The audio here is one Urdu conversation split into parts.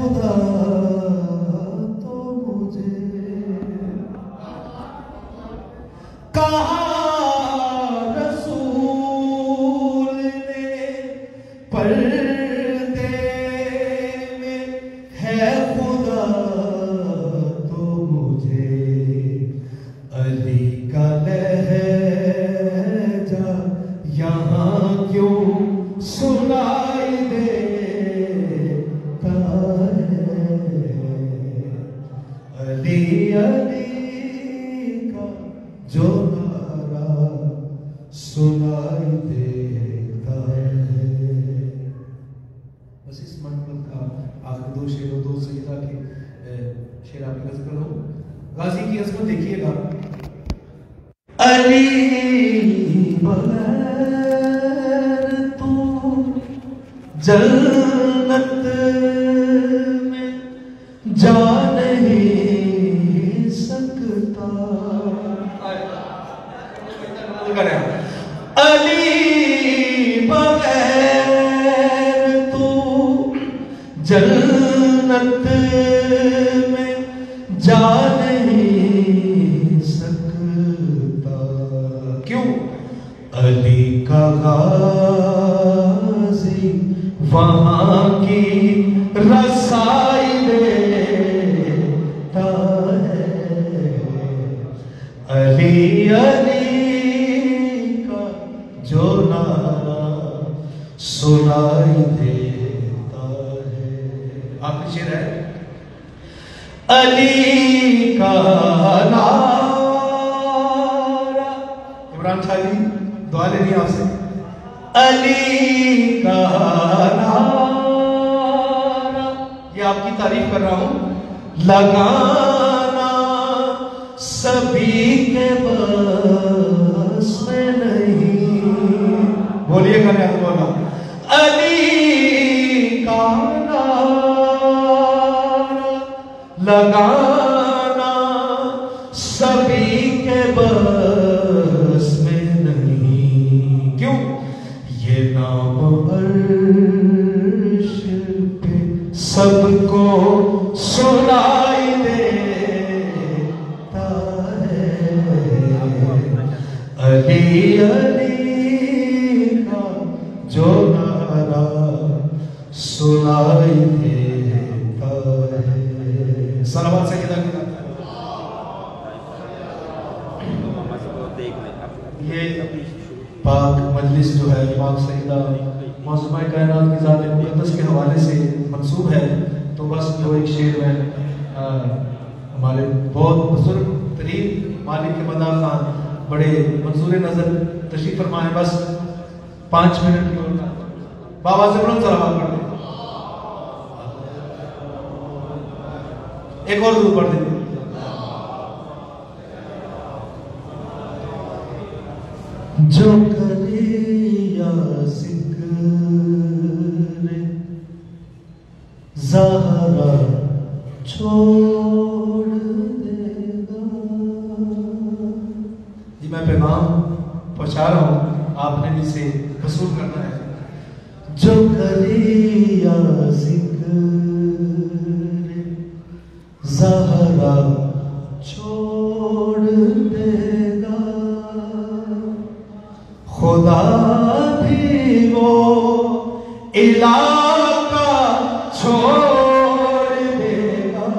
خدا تو مجھے کہا رسول نے پردے میں ہے خدا تو مجھے علی کا لہجہ یہاں کیوں سنائی دیتا ہے علی علی کا جو نعرہ سنائی دیتا ہے. بس اس منقبت کا آخر دو شعر و دو سجدہ کے شعر آپ کا ذکر ہو. غازی کی عظمت دیکھیے گا. علی بغیر تو جنت میں جا نہیں سکتا. علی بغیر تو جنت میں جا نہیں سکتا. کیوں؟ علی کا غازی وہاں کی رسائی دیتا ہے. علی علی کا جو نعرہ سنائی دیتا ہے. آپ کی شعر ہے علی کا نعرہ. عمران چھالی دعا لینی آپ سے. علی کا نعرہ یہ آپ کی تعریف کر رہا ہوں. لگانا سبھی کے بس میں نہیں. بولیے گا نہیں بولا. علی کا نعرہ لگانا سبھی کے بس میں نہیں. کیوں؟ یہ نام عرش پہ سب کو سنائی دیتا ہے. علی علی کا جو نعرہ سنائی دیتا ہے. صلوات سے کہتا کہتا یہ پاک مجلس جو ہے پاک سیدہ معصومہ کائنات کی ذات مقدس کے حوالے سے منسوب ہے. تو بس جو ایک شعر میں ہمارے بہت بزرگ ترین مالک کے مدار خان بڑے منظور نظر تشریف فرمائے. بس 5 منٹ کی اور بابا سے بلند صلوات پڑھ دیں. ایک اور درود پڑھ دیں. جو کرے یا ذکر زہرا چھوڑ دے گا. جی میں پیغام پہنچا رہا ہوں, آپ نے بھی اسے وصول کرنا ہے. جو کرے یا ذکر زہرا چھوڑ دے گا, خدا بھی وہ علاقہ چھوڑ دے گا.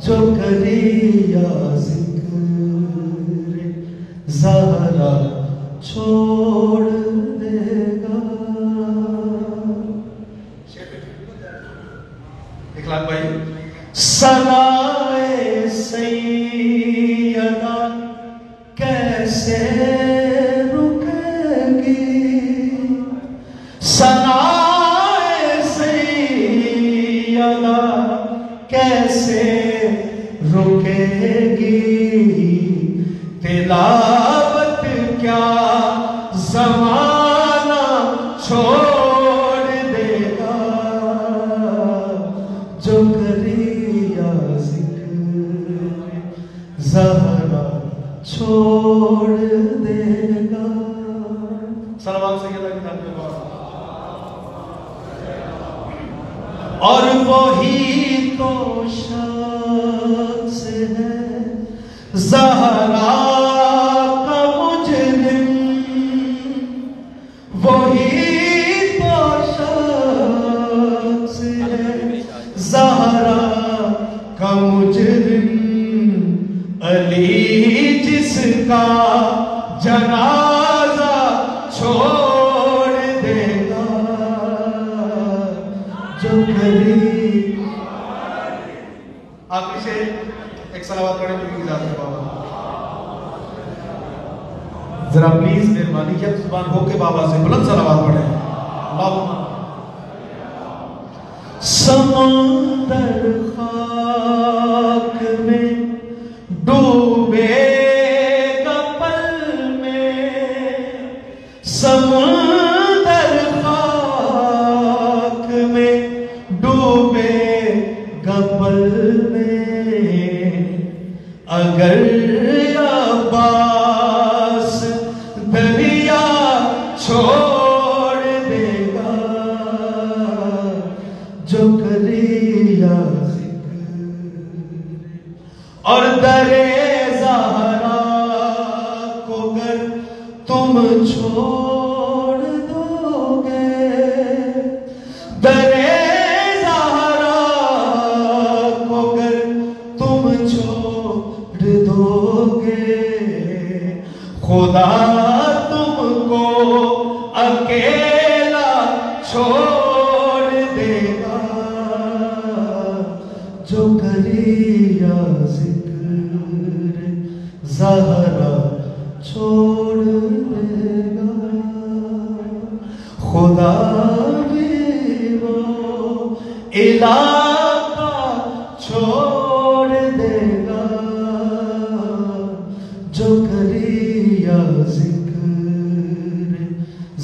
جو کرے یا ذکر زہرا چھوڑ دے گا. اخلاق بھائی. ثنائے سیدہ کیسے رکے گی, ثنائے سیدہ کیسے رکے گی. تلاوت کیا زمانہ چھوڑ دے گا. جو کرے یا ذکر زہرا چھوڑ دے گا. صلوات سے اور وہی تو شخص ہے زہرا کا مجرم، وہی تو شخص ہے زہرا کا مجرم، علی جس کا جنازہ چھوڑ دے گا جو گھری۔ آخری سے ایک صلوات پڑھیں تو کی ذات ہے بابا، ذرا پلیز مہربانی کیا زبان ہو کے بابا سے بلند صلوات پڑھیں۔ اللہم سمندر خاک میں ڈوبے گا پل میں، سمندر خاک میں ڈوبے گا پل میں، اگر عباس دریا چھوڑ دے گا جو کریا اور در زہرا کو گر تم چھوڑ دو گے، در زہرا کو گر تم چھوڑ دو گے، خدا تم کو اکیلا چھوڑ دے گا جو کریا زہرا چھوڑ دے گا، خدا بھی وہ علاقہ چھوڑ دے گا جو کریا ذکر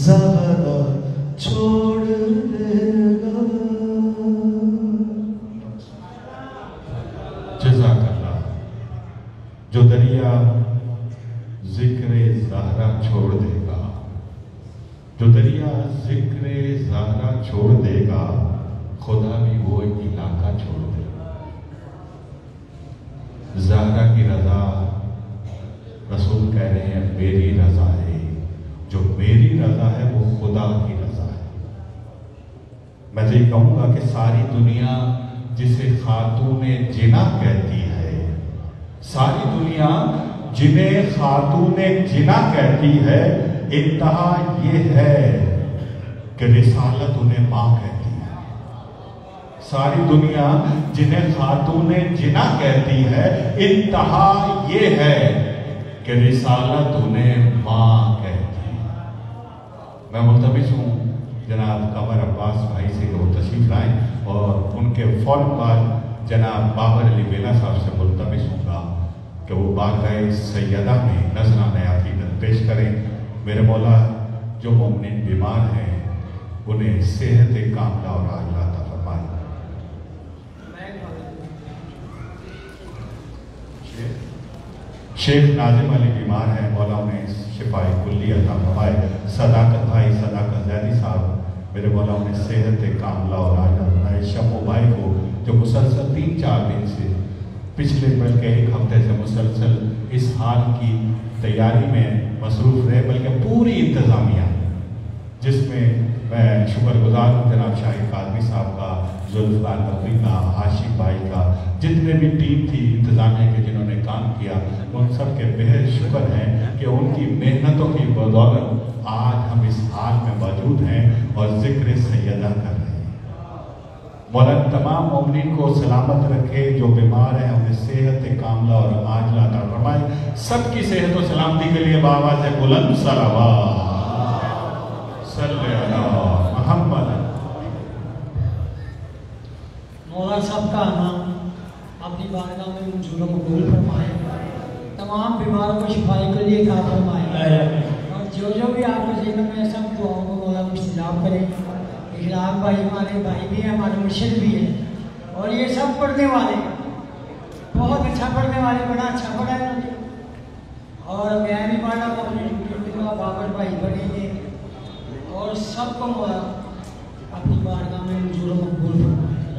زہرا چھوڑ دے گا۔ جزاک اللہ۔ جو دریا ذکر زہرا چھوڑ دے گا، جو دریا ذکر زہرا چھوڑ دے گا، خدا بھی وہ علاقہ چھوڑ دے گا۔ زہرا کی رضا، رسول کہہ رہے ہیں میری رضا ہے، جو میری رضا ہے وہ خدا کی رضا ہے۔ میں تو یہ کہوں گا کہ ساری دنیا جسے خاتون جنا کہتی ہے، ساری دنیا جنہیں خاتون جنا کہتی ہے، انتہا یہ ہے کہ رسالت انہیں ماں کہتی ہے۔ ساری دنیا جنہیں خاتون جنا کہتی ہے، انتہا یہ ہے کہ رسالت انہیں ماں کہتی ہے۔ میں ملتمس ہوں جناب قمر عباس بھائی سے کہ وہ تشریف لائیں، اور ان کے فوراً بعد جناب بابر علی بیلا صاحب سے ملتمس ہوں گا کہ وہ بارگاہ سیدہ میں نذرانہ عقیدت پیش کریں۔ میرے مولا جو مومنین بیمار ہیں انہیں صحت کاملہ اور عاجلہ عطا فرمائے۔ شیخ ناظم علی بیمار ہیں، مولا انہیں شفاء کلی عطا فرمائے۔ صداقت بھائی، صداقت زیدی صاحب، میرے مولا انہیں صحت کاملہ اور عاجلہ فرمائے۔ شمو بھائی کو جو مسلسل 3-4 دن سے، پچھلے بلکہ ایک ہفتے سے مسلسل اس حال کی تیاری میں مصروف رہے، بلکہ پوری انتظامیہ، جس میں میں شکر گزار ہوں جناب شاہد قادری صاحب کا، ذوالفقار نقوی کا، عاشق بھائی کا، جتنے بھی ٹیم تھی انتظامیہ کے جنہوں نے کام کیا، ان سب کے بہت شکر ہیں کہ ان کی محنتوں کی بدولت آج ہم اس حال میں موجود ہیں اور ذکر سیدہ کر رہے ہیں۔ مولا تمام مومنین کو سلامت رکھے، جو بیمار ہیں انہیں صحت کاملہ اور عاجلہ عطا فرمائے۔ سب کی صحت و سلامتی کے لیے بآواز بلند صلوات صلی اللہ محمد۔ مولا سب کا نام اپنی بارگاہ میں منظور و مقبول فرمائے، تمام بیماروں کو شفا کے لیے عطا فرمائے، اور جو بھی آپ کے ذہن میں سب دعاؤں کو مولا مستجاب کرے۔ اخلاق بھائی ہمارے بھائی بھی ہیں، ہمارے مرشد بھی ہیں، اور یہ سب پڑھنے والے بہت اچھا پڑھنے والے، بڑا اچھا پڑھا ہے انہوں نے، اور میں بھی پڑھا ہوں اپنی ڈیوٹی کا، بابر بھائی پڑھیں گے، اور سب کو مولا اپنی بارگاہ میں منظور و مقبول فرمائے۔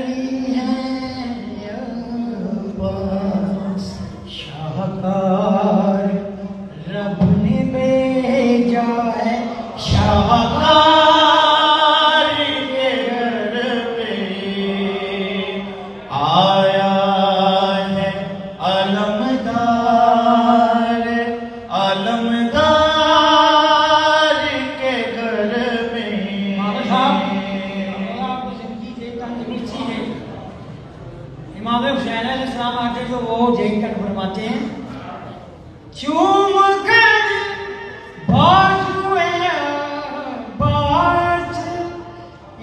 علی ہیں عباس شاہکار رب نے بھیجا ہے شاہکار کے گھر میں آیا ہے علمدار علمدار کے گھر میں آپ کی زندگی دیکھتا تندرستی ہے امام حسین علیہ السلام آتے جو وہ دیکھ کر فرماتے ہیں چوم کر بازوئے عباس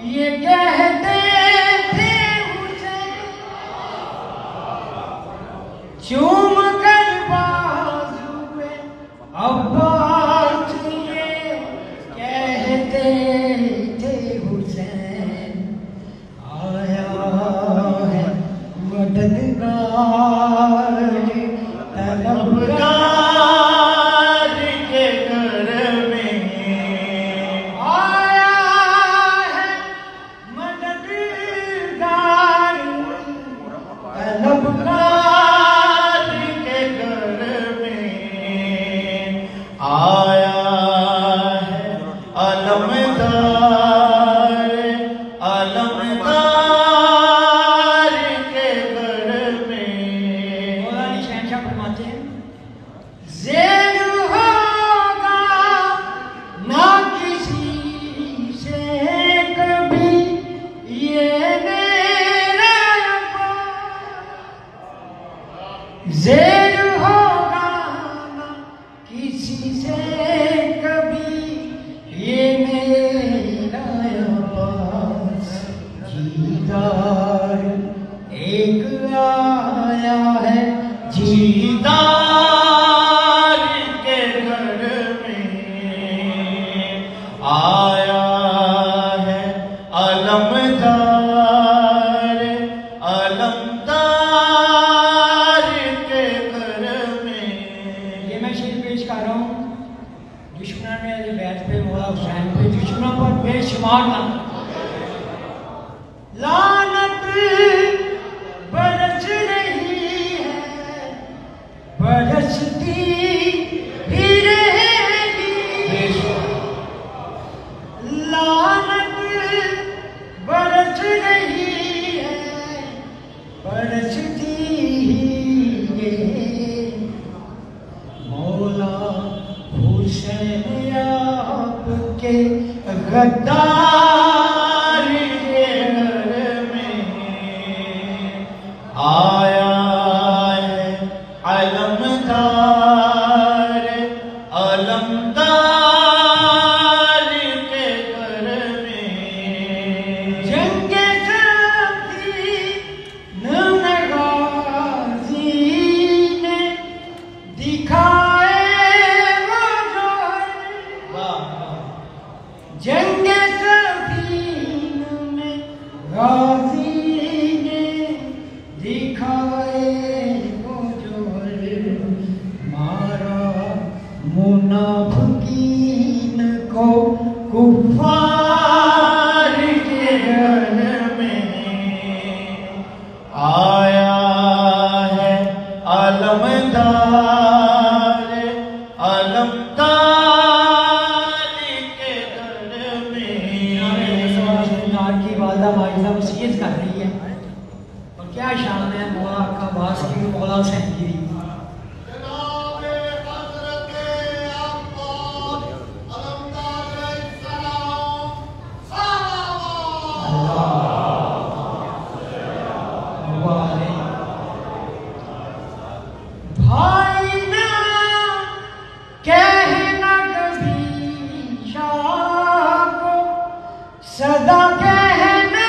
یہ کہتے تھے حسین چوم کر بازوئے عباس یہ کہتے تھے حسین آیا ہے مددگار طلبگار کے گھر میں آیا ہے مددگار طلبگار کے گھر میں آیا ہے علمدار علمدار کے گھر میں مولانا شہنشاہ فرماتے ہیں زیر ہوگا نہ کسی سے کبھی یہ میرا زیر ہوگا نہ کسی سے کبھی یہ میرا عباس جیدار ایک آیا ہے جیدار کے گھر میں آیا ہے علمدار علمدار کے گھر میں یہ میں شعر پیش کر رہا ہوں دشمنان نے علی بیت پہ مولا حسین پہ دشمنوں پر بے شمار لعنت برس رہی ہے برستی ہی رہے گی لعنت برس رہی ہے برستی ہی ہے مولا حسین آپ کے غدار کے گھر میں آیا ہے علمدار علمدار کے گھر میں جنگ سخی غازی نے دکھائے وہ جوہر جنگ سفین میں غازی نے دکھائے وہ جوہر مارا منافقین کو کفار کے گھر میں آیا ہے علمدار علمدار کے گھر میں کی والدہ ماجدہ وصیت کر رہی ہے اور کیا شان ہے مولا کا باس کی مولا حسین کی بھائی نہ کہنا کبھی شاہ کو صدا کہنا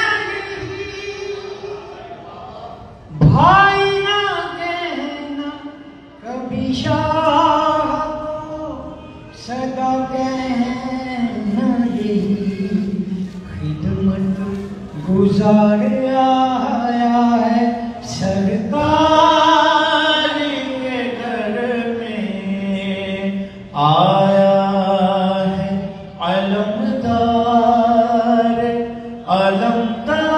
بھائی نہ کہنا کبھی شاہ کو صدا کہنا خدمت گزار آیا ہے سرکار کے گھر میں آیا ہے علمدار علمدار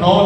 9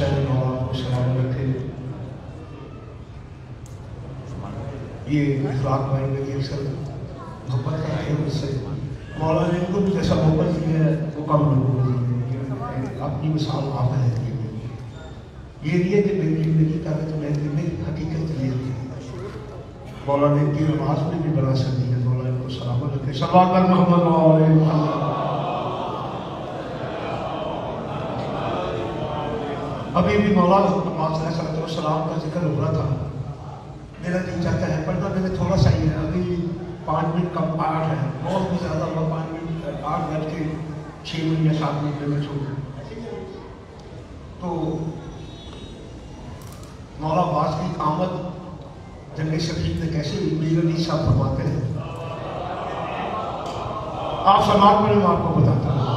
حسین مولا کو سلام رکھے. یہ اخلاق بھائی میری اکثر محبت کرتے ہیں اس سے. مولا نے ان کو بھی جیسا محبت دی ہے وہ کم لوگوں کو دی ہے. اپنی مثال آپ ہے. یہ نہیں ہے کہ میری زندگی کا ہے تو میں نے حقیقت لے لی. مولا نے ان کی نماز میں بھی بنا سکتی ہے. مولا ان کو سلامت رکھے. صلوات بر محمد وعلى محمد. ابھی بھی مولا نماز علیہ السلام کا ذکر ہو رہا تھا. میرا دل چاہتا ہے پڑھنا میں نے تھوڑا سا ہی ہے. ابھی 5 منٹ کم 8 ہے. بہت بھی زیادہ ہوا 5 منٹ 8 بج کے 6 منٹ یا 7 منٹ میں چھوڑ دوں. تو مولا عباس کی آمد جنگ صدیق میں کیسے ہوئی میرے علی صاحب فرماتے ہیں. آپ سماعت میں آپ کو بتاتا ہوں.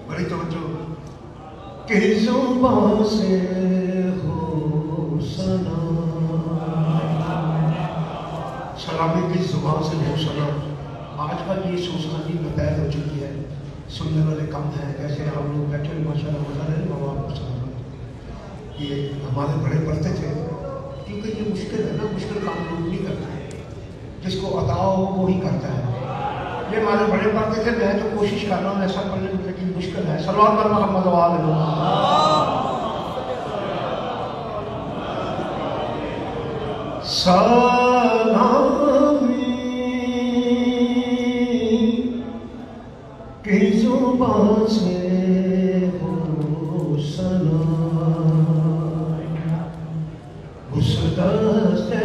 بڑی توجہ کہ زبان سے ہو سنا. سلامی کی زبان سے ہو سنا. آج کل یہ سوسانی بتایا ہو چکی ہے. سننے والے کم ہیں. کیسے ہم لوگ بیٹھے ہوئے ماشاء اللہ مزہ رہے ماں باپ کو سلام. یہ ہمارے بڑے پڑھتے تھے کیونکہ یہ مشکل ہے نا. مشکل کام لوگ نہیں کرتے. جس کو عطا ہو وہی کرتا ہے. یہ ہمارے بڑے پڑھتے تھے. میں تو کوشش کر رہا ہوں ایسا پڑھنے کی لیکن مشکل ہے. صلوات بر محمد وعلى محمد. سلامی کی زبان سے ہو سنا. اس دست ہے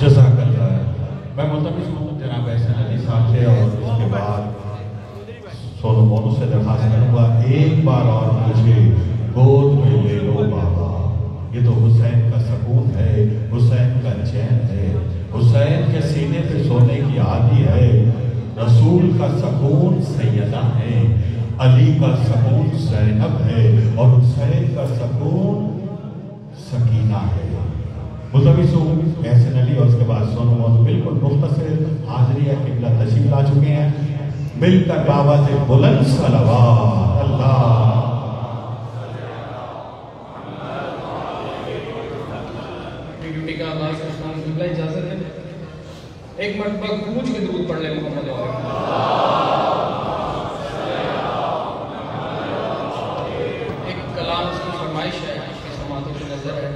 جزاک اللہ. میں ملتمس ہوں جناب احسن علی صاحب سے اور اس کے بعد سونو مونو سے درخواست کروں گا ایک بار اور مجھے گود میں لے لو بابا. یہ تو حسین کا سکون ہے، حسین کا چین ہے، حسین کے سینے پہ سونے کی عادی ہے. رسول کا سکون سیدہ ہے، علی کا سکون زینب ہے اور حسین کا سکون سکینہ ہے. ملتمس ہوں احسن علی اور اس کے بعد سونو مونو بالکل مختصر حاضری قبلہ تشریف لا چکے ہیں. مل کر بابا سے بلند صلوات. اللہ ڈیوٹی کا آغاز اسلام قبلہ اجازت ہے ایک مرتبہ گونج کے درود پڑھ لیں محمد علیہ. ایک کلام اس کی فرمائش ہے اس کی سماعتوں کی نظر ہے.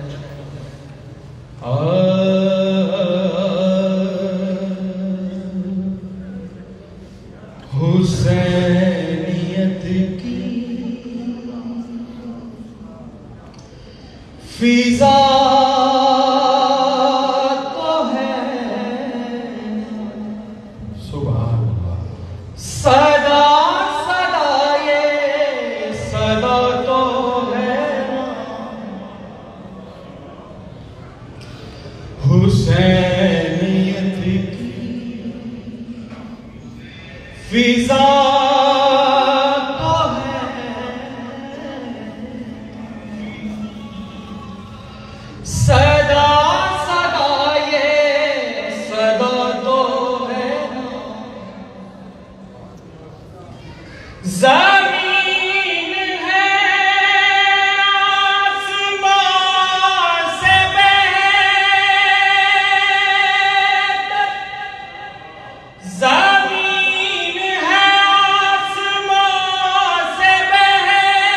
حسینیت کی فضا تو ہے، سبحان اللہ. صدا صدا یہ صدا تو ہے، حسینیت کی فضا تو ہے، صدا صدا یہ صدا تو ہے. زمین ہے آسمان سے بہتر، زمین ہے آسمان سے بہتر،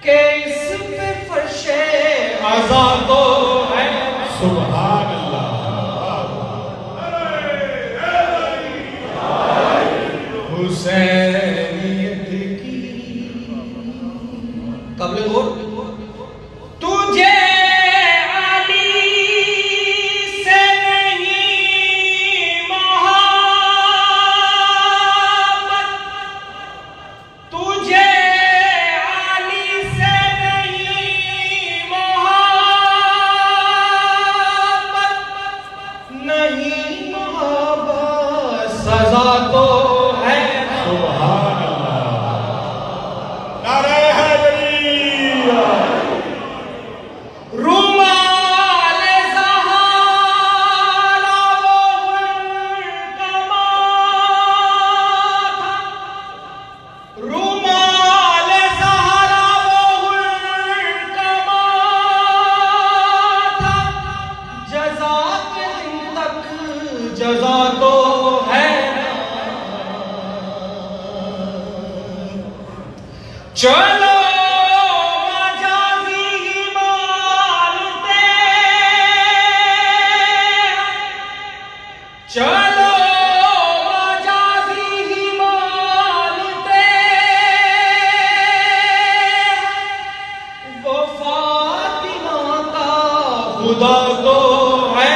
کہ اس پہ فرش عزا تو ہے. سبحان اللہ. حسینیت کی قبل غور تجھے علی سے نہیں محبت، تجھے علی سے نہیں محبت، نہیں محبت سزا تو ہے. سبحان اللہ. نعرہ حیدری. رومال زہارا وہ حلقمات تھا، رومال زہارا وہ حلقمات تھا، جزا کے دن تک جزا تو ہے. چلو مجازی ہی مانتے، چلو مجازی ہی مانتے، وہ فاطمہ کا خدا تو ہے.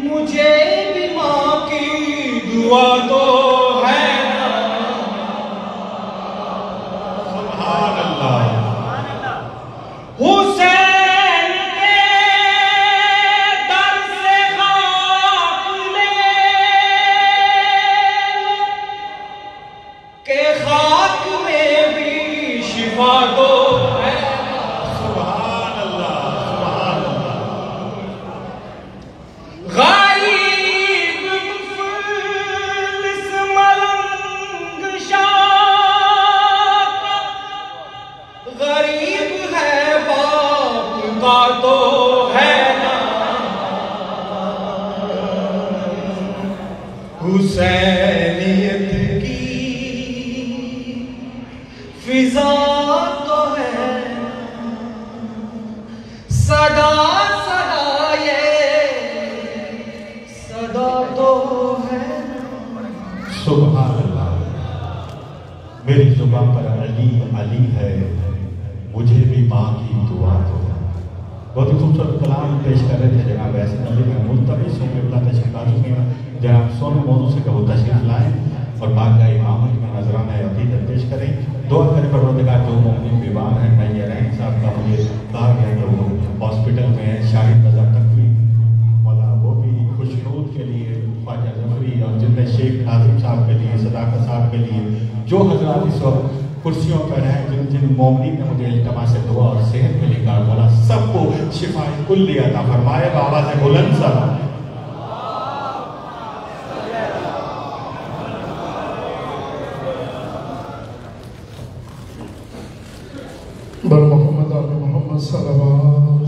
مجھے بھی ماں کی دعا تو ہے. سبحان اللہ. حسین کے در سے خاک لے لو، کہ خاک میں بھی شفا تو ہے. سبحان اللہ. سبحان اللہ. غریب مفلس ملنگ شاہ، غریب ہے باپ کا تو ہے نا. حسینیت کی فضا تو ہے، صدا صدا یہ صدا تو ہے سبحان اللہ. میری زبان پر علی علی ہے، مجھے بھی ماں کی دعا دو. بہت ہی خوبصورت کلام پیش کر رہے تھے جناب احسن علی. میں ملتمس ہوں کہ اللہ تشریف لا چکے ہیں. جناب سونو موضوع سے کہ وہ تشریف لائیں اور بارگاہ امامت میں نذرانہ عقیدت پیش کریں. دعا کریں پروردگار جو مومن بیمار ہیں. میں یہ رحم صاحب کا مجھے کہا گیا کہ وہ ہاسپٹل میں ہیں. شاہد رضا تقوی مولا وہ بھی خوشنود کے لیے، خواجہ ظفری اور جتنے شیخ ناظم صاحب کے لیے، صداقت صاحب کے لیے، جو حضرات اس وقت کرسیوں پر ہیں، جن جن مومنین نے مجھے التماس دعا اور صحت کے لیے کہا، مولا سب کو شفاء کلی عطا فرمائے. آواز بلند سا بر محمد آل محمد صلوات.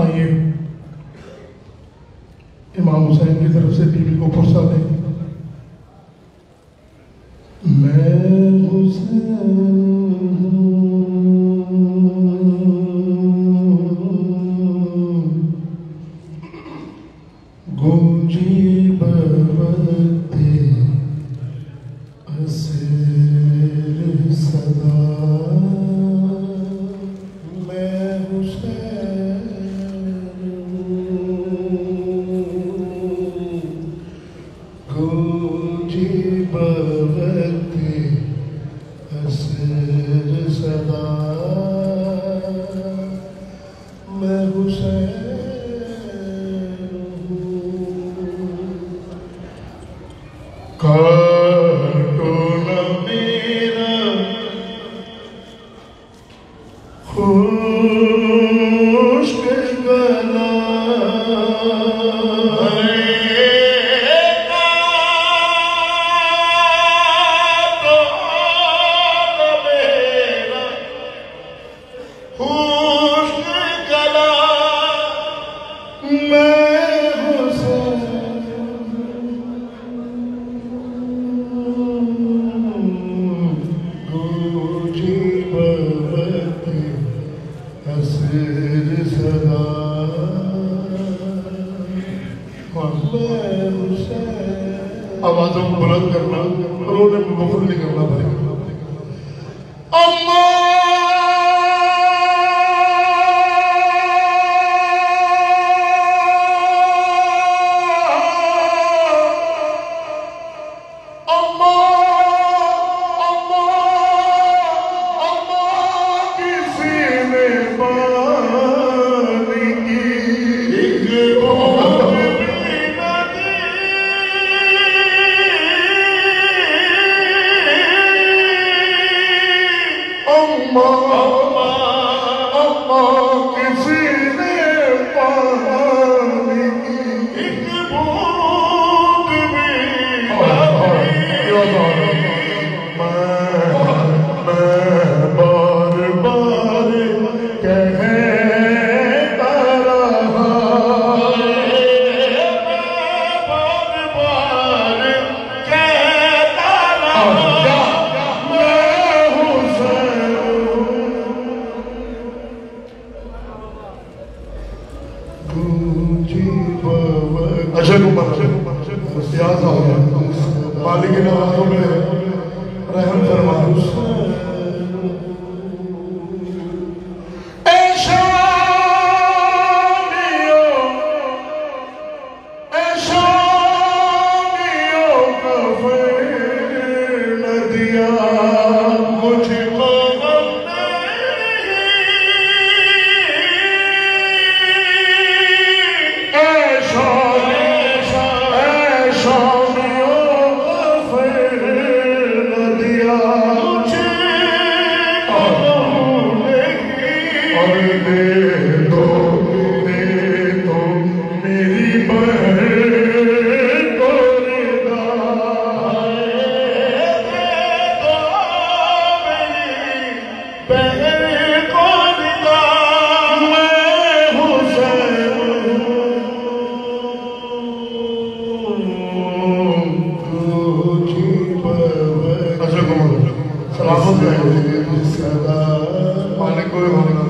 آئیے امام حسین کی طرف سے بیوی کو پرسا دیں. میں حسین گونجی بوقتی اسیر صدا. میں حسین گونجی بوقتی اسیر صدا. میں حسین کاٹو نہ میرا خشک گلا. آوازوں کو بلند کرنا اور انہیں مغفر نہیں کرنا پڑے گا. مالک نوازوں میں رحم فرما. Muchas مالک کوئی ہونا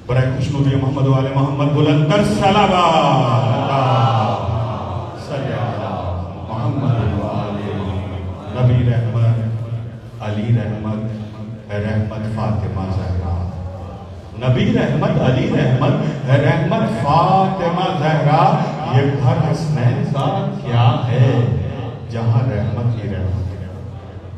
برائے خوشنودی محمد والے محمد بلندر صلوات محمد والے نبی رحمت علی رحمت رحمت فاطمہ زہرا نبی رحمت علی رحمت رحمت فاطمہ زہرا یہ گھر حسنین کا کیا ہے جہاں رحمت ہی رحمت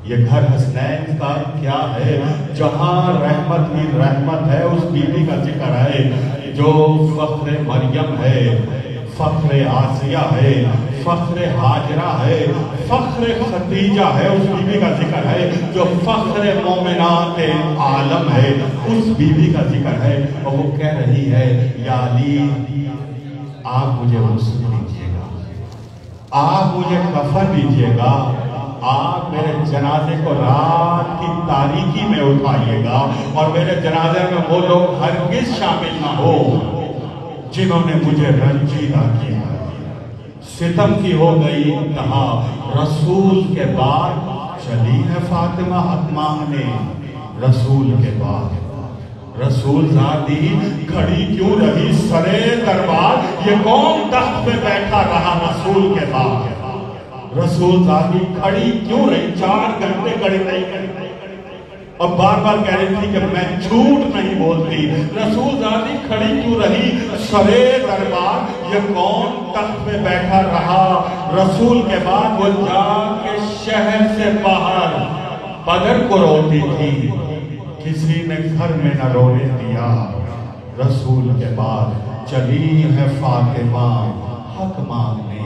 یہ گھر حسنین کا کیا ہے جہاں رحمت ہی رحمت ہے اس بیوی کا ذکر ہے جو فخر مریم ہے فخر آسیہ ہے فخر حاجرہ ہے فخر خدیجہ ہے اس بیوی کا ذکر ہے جو فخر مومنات عالم ہے اس بیوی کا ذکر ہے اور وہ کہہ رہی ہے یا علی آپ مجھے غسل دیجیے گا آپ مجھے کفن دیجیے گا آپ میرے جنازے کو رات کی تاریکی میں اٹھائیے گا اور میرے جنازے میں وہ لوگ ہرگز شامل نہ ہو جنہوں نے مجھے رنجیدہ کیا ستم کی ہو گئی انتہا رسول کے بعد چلی ہے فاطمہ حتمان نے رسول کے بعد رسول زادی کھڑی کیوں رہی سرے دربار یہ کون تخت پہ بیٹھا رہا رسول کے بعد رسول ذاتی کھڑی کیوں رہی؟ 4 گھنٹے کھڑی رہی اور بار بار کہہ رہی تھی کہ میں جھوٹ نہیں بولتی. رسول ذاتی کھڑی کیوں رہی؟ سرے دربار یہ کون تخت پہ بیٹھا رہا؟ رسول کے بعد وہ جا کے شہر سے باہر بدر کو روتی تھی، کسی نے گھر میں نہ رونے دیا. رسول کے بعد چلی ہے فاطمہ حق مانگنے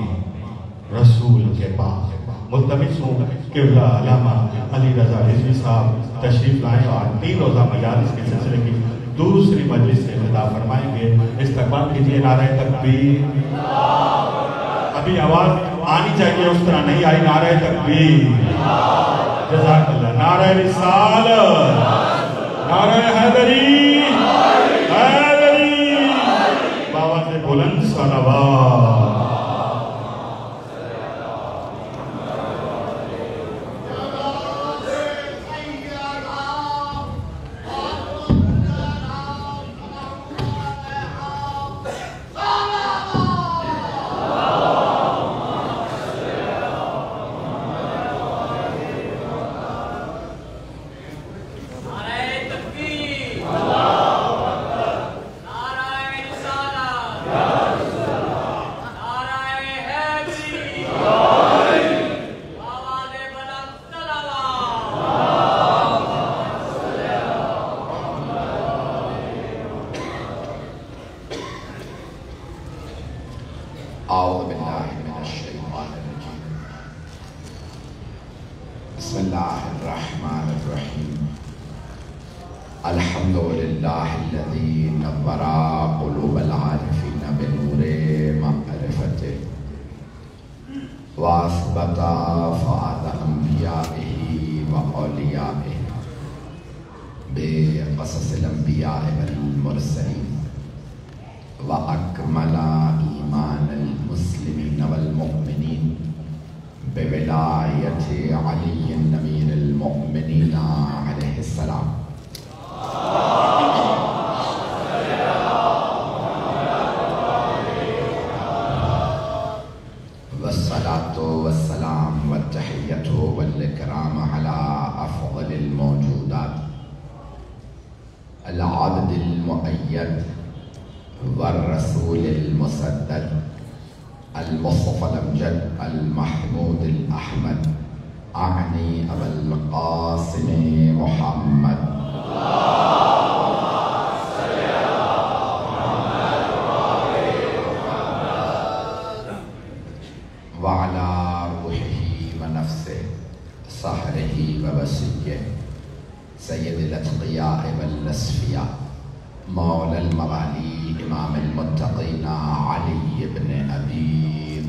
رسول کے بعد. ملتمس ہوں کہ علامہ علی رضا رضوی صاحب تشریف لائیں اور 3 روزہ مجالس کے سلسلے کی دوسری مجلس سے خطاب فرمائیں گے. استقبال کیجیے نعرہ تکبیر. ابھی آواز آنی چاہیے، اس طرح نہیں آئی. نعرہ تکبیر. جزاک اللہ. نعرہ رسالت، نعرہ حیدری، حیدری. بابا سے بلند صلوات. اعوذ باللہ من الشیطان الرجیم. بسم اللہ الرحمن الرحیم. الحمد للہ الذی نور قلوب العارفین بنور معرفته واثبت افعال انبیائه واولیائه بقصص الانبیاء والمرسلین وأكمل إيمان المسلمين والمؤمنين بولاية علي أمير المؤمنين عليه السلام. والصلاة والسلام والتحية والإكرام على أفضل الموجودات العبد المؤيد والرسول المسدد المصطفى الأمجد المحمود الأحمد أعني أبا القاسم محمد وعلى روحه ونفسه سحره ووسيه سيد الأتقياء والأصفياء مولى الموالي امام المتقین علی بن ابی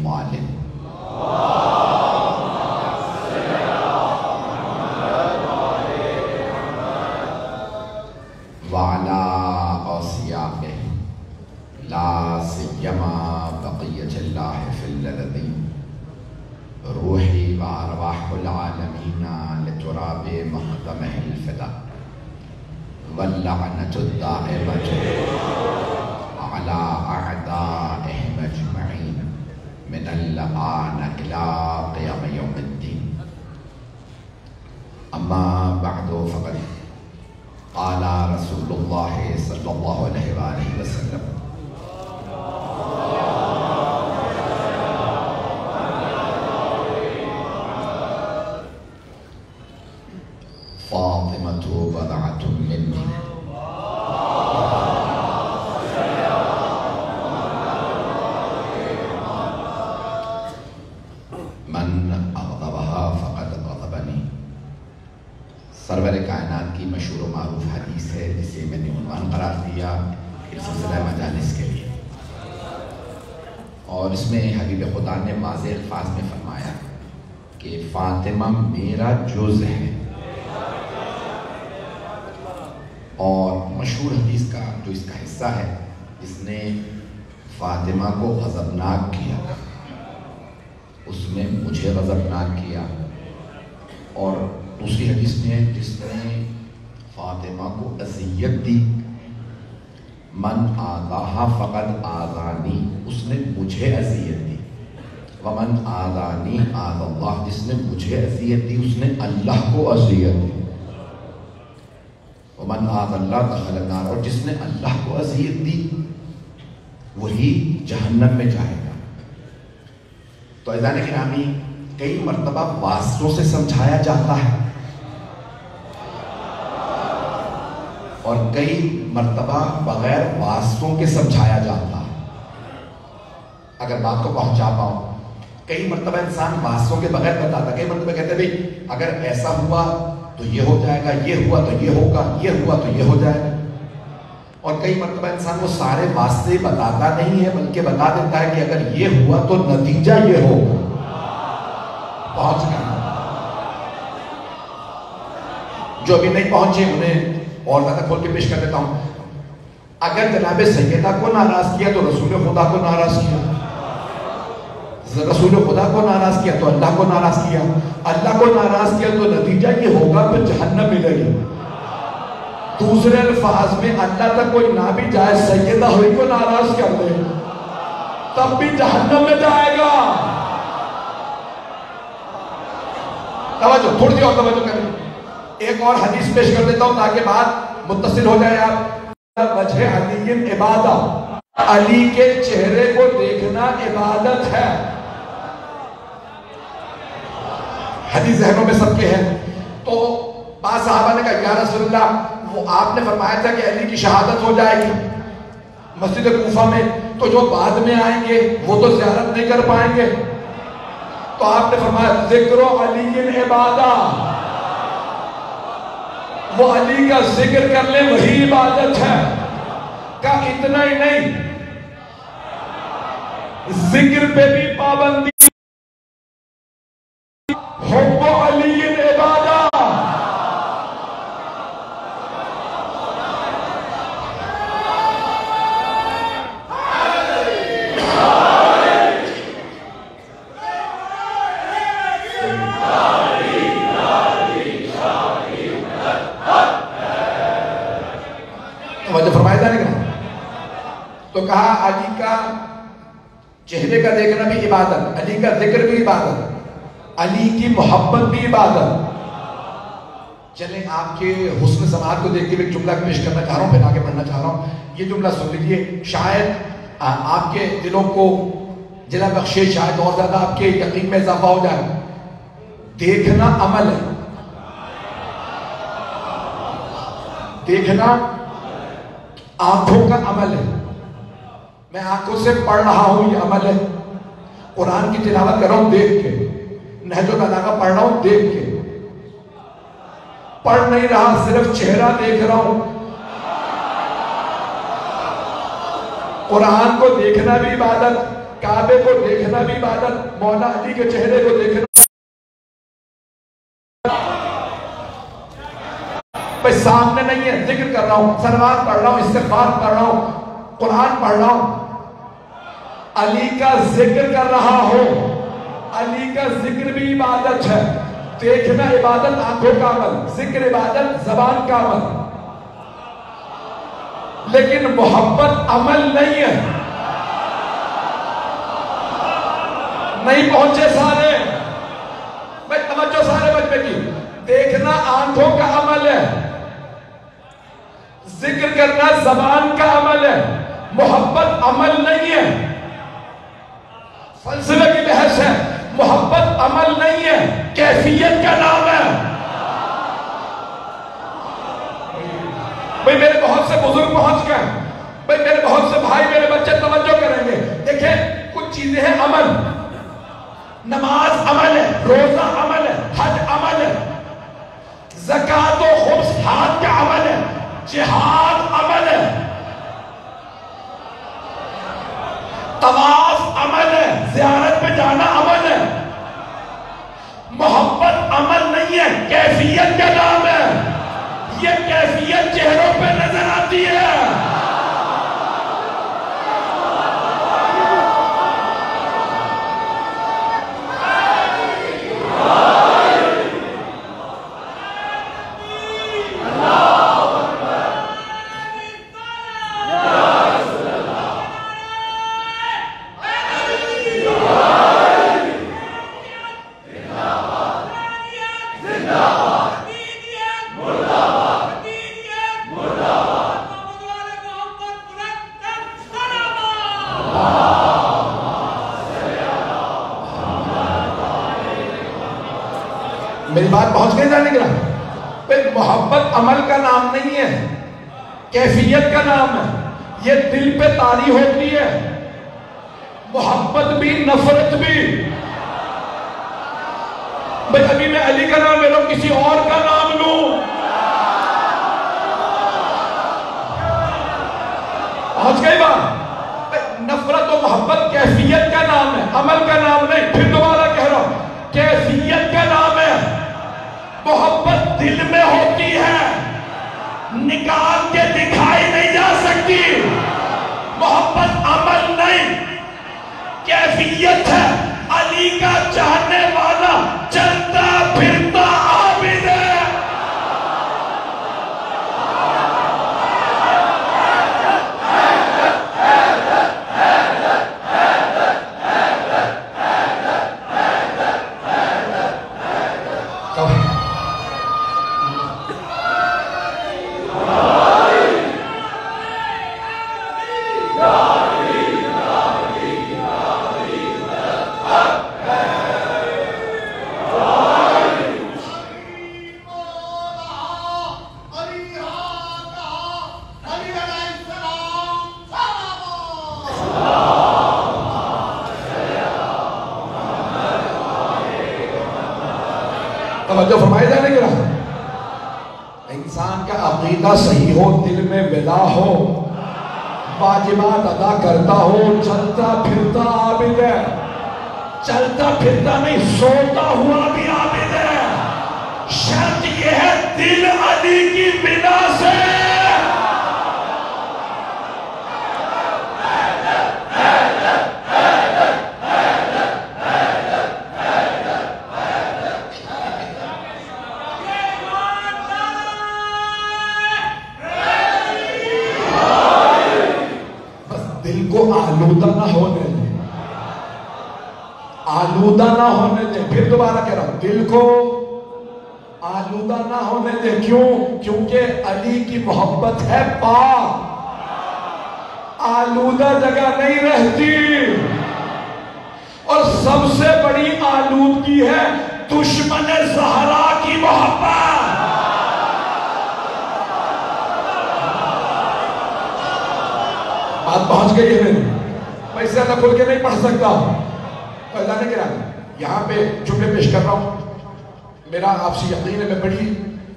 طالب وعلى اوصیائه لا سیما بقیة اللہ فی الارضین روحی وارواح العالمین لتراب مقدمہ الفدا واللعنة الدائمة على أعدائهم أجمعين من الآن إلى قيام يوم الدين. أما بعد فقد قال رسول الله صلى الله عليه وآله وسلم فاطمة بضعة مني من أغضبها فقد غضبني. سرور کائنات کی مشہور و معروف حدیث ہے جسے میں نے عنوان قرار دیا اس سلسلہ مجالس کے لیے، اور اس میں حبیب خدا نے واضح الفاظ میں فرمایا کہ فاطمہ میرا جز ہے. اور مشہور حدیث کا جو اس کا حصہ ہے، جس نے فاطمہ کو غضبناک کیا اس میں مجھے غضبناک کیا، اور دوسری حدیث میں جس نے فاطمہ کو اذیت دی، من آذاہا فقد آذانی، اس نے مجھے اذیت دی. ومن آذانی آذ اللہ، جس نے مجھے اذیت دی اس نے اللہ کو اذیت دی. ومن آذ اللہ دخل النار، اور جس نے اللہ کو اذیت دی وہی جہنم میں جائے گا. تو عزیزان گرامی کئی مرتبہ واسطوں سے سمجھایا جاتا ہے اور کئی مرتبہ بغیر واسطوں کے سمجھایا جاتا ہے. اگر بات کو پہنچا پاؤں، کئی مرتبہ انسان واسطوں کے بغیر بتاتا، کئی مرتبہ کہتے ہیں بھئی اگر ایسا ہوا تو یہ ہو جائے گا، یہ ہوا تو یہ ہوگا، یہ ہوا تو یہ ہو جائے گا. اور کئی مرتبہ انسان وہ سارے واسطے بتاتا نہیں ہے بلکہ بتا دیتا ہے کہ اگر یہ ہوا تو نتیجہ یہ ہوگا. پہنچ گیا. جو ابھی نہیں پہنچے انہیں اور زیادہ کھول کے پیش کر دیتا ہوں. اگر جناب سیدہ کو ناراض کیا تو رسول خدا کو ناراض کیا، رسول خدا کو ناراض کیا تو اللہ کو ناراض کیا، اللہ کو ناراض کیا تو نتیجہ یہ ہوگا پھر جہنم ملے گی. دوسرے الفاظ میں اللہ تک کوئی نہ بھی جائے، سیدہ ہوئی کو ناراض کر دے تب بھی جہنم میں جائے گا. توجہ، تھوڑی سی اور توجہ کریں. ایک اور حدیث پیش کر دیتا ہوں تاکہ بات متصل ہو جائے. آپ وجہ علی عبادت، علی کے چہرے کو دیکھنا عبادت ہے. حدیث ذہنوں میں سب کے ہیں. تو بعض صحابہ نے کہا یا رسول اللہ، وہ آپ نے فرمایا تھا کہ علی کی شہادت ہو جائے گی مسجد کوفہ میں، تو جو بعد میں آئیں گے وہ تو زیارت نہیں کر پائیں گے. تو آپ نے فرمایا ذکر علی عبادہ، وہ علی کا ذکر کر لیں وہی عبادت ہے. کہ اتنا ہی نہیں، ذکر پہ بھی پابندی. حب علی عبادہ، فرمایا جانے گا. تو کہا علی کا چہرے کا دیکھنا بھی عبادت، علی کا ذکر بھی عبادت، علی کی محبت بھی عبادت. چلیں آپ کے حسن سماعت کو دیکھتے ہوئے ایک جملہ پیش کرنا چاہ رہا ہوں، پھر آگے بڑھنا چاہ رہا ہوں. یہ جملہ سن لیجیے، شاید آپ کے دلوں کو جلا بخشے، شاید اور زیادہ آپ کے یقین میں اضافہ ہو جائے. دیکھنا عمل ہے، دیکھنا آنکھوں کا عمل ہے. میں آنکھوں سے پڑھ رہا ہوں، یہ عمل ہے. قرآن کی تلاوت کر رہا ہوں دیکھ کے، نہج البلاغہ پڑھ رہا ہوں دیکھ کے. پڑھ نہیں رہا، صرف چہرہ دیکھ رہا ہوں. قرآن کو دیکھنا بھی عبادت، کعبے کو دیکھنا بھی عبادت، مولا علی کے چہرے کو دیکھنا. بھئی سامنے نہیں ہے، ذکر کر رہا ہوں، صلوات پڑھ رہا ہوں، استغفار پڑھ رہا ہوں، قرآن پڑھ رہا ہوں، علی کا ذکر کر رہا ہوں. علی کا ذکر بھی عبادت ہے. دیکھنا عبادت آنکھوں کا عمل، ذکر عبادت زبان کا عمل. لیکن محبت عمل نہیں ہے. نہیں پہنچے سارے بھائی، توجہ سارے بچے کی. دیکھنا آنکھوں کا عمل ہے، ذکر کرنا زبان کا عمل ہے، محبت عمل نہیں ہے. فلسفے کی بحث ہے، محبت عمل نہیں ہے، کیفیت کا نام ہے. بھئی میرے بہت سے بزرگ پہنچ گئے، بھئی میرے بہت سے بھائی، میرے بچے توجہ کریں گے. دیکھیں کچھ چیزیں ہیں عمل. نماز عمل ہے، روزہ عمل ہے، حج عمل ہے، زکوٰۃ و خمس ہاتھ کا عمل ہے، جہاد عمل ہے، طواف عمل ہے، زیارت پہ جانا عمل ہے. محبت عمل نہیں ہے، کیفیت کا نام ہے. یہ کیفیت چہروں پہ نظر آتی ہے. میری بات پہنچ گئی جانے گرا؟ محبت عمل کا نام نہیں ہے، کیفیت کا نام ہے، یہ دل پہ طاری ہوتی ہے، محبت بھی نفرت بھی۔ بھئی ابھی میں علی کا نام لے رہا ہوں، کسی اور کا نام لوں، پہنچ گئی بات؟ نفرت و محبت کیفیت کا نام ہے، عمل کا نام نہیں۔ پھر دوبارہ کہہ رہا ہوں، کیفیت کا نام ہے۔ محبت دل میں ہوتی ہے، نکال کے دکھائی نہیں جا سکتی۔ محبت عمل نہیں، کیفیت ہے۔ علی کا چاہنے والا چلتا پھرتا عابد ہے۔ توجہ فرمائے جانے کے رہا، انسان کا عقیدہ صحیح ہو، دل میں ولا ہو، واجبات ادا کرتا ہو، چلتا پھرتا عابد ہے۔ چلتا پھرتا نہیں، سوتا ہوا بھی عابد ہے۔ شرط یہ ہے دل علی کی بنا سے۔ آلودہ نہ ہونے دیں، آلودہ نہ ہونے دیں۔ پھر دوبارہ کہہ رہا ہوں، دل کو آلودہ نہ ہونے دیں۔ کیوں؟ کیونکہ علی کی محبت ہے پاک، آلودہ جگہ نہیں رہتی۔ اور سب سے بڑی آلودگی ہے دشمن زہرا کی محبت۔ بات پہنچ گئی ہے میری، میں اس سے زیادہ کھل کے نہیں پڑھ سکتا۔ اللہ نے کہا یہاں پہ جملے پیش کر رہا ہوں، میرا آپ سے یقین ہے، میں بڑی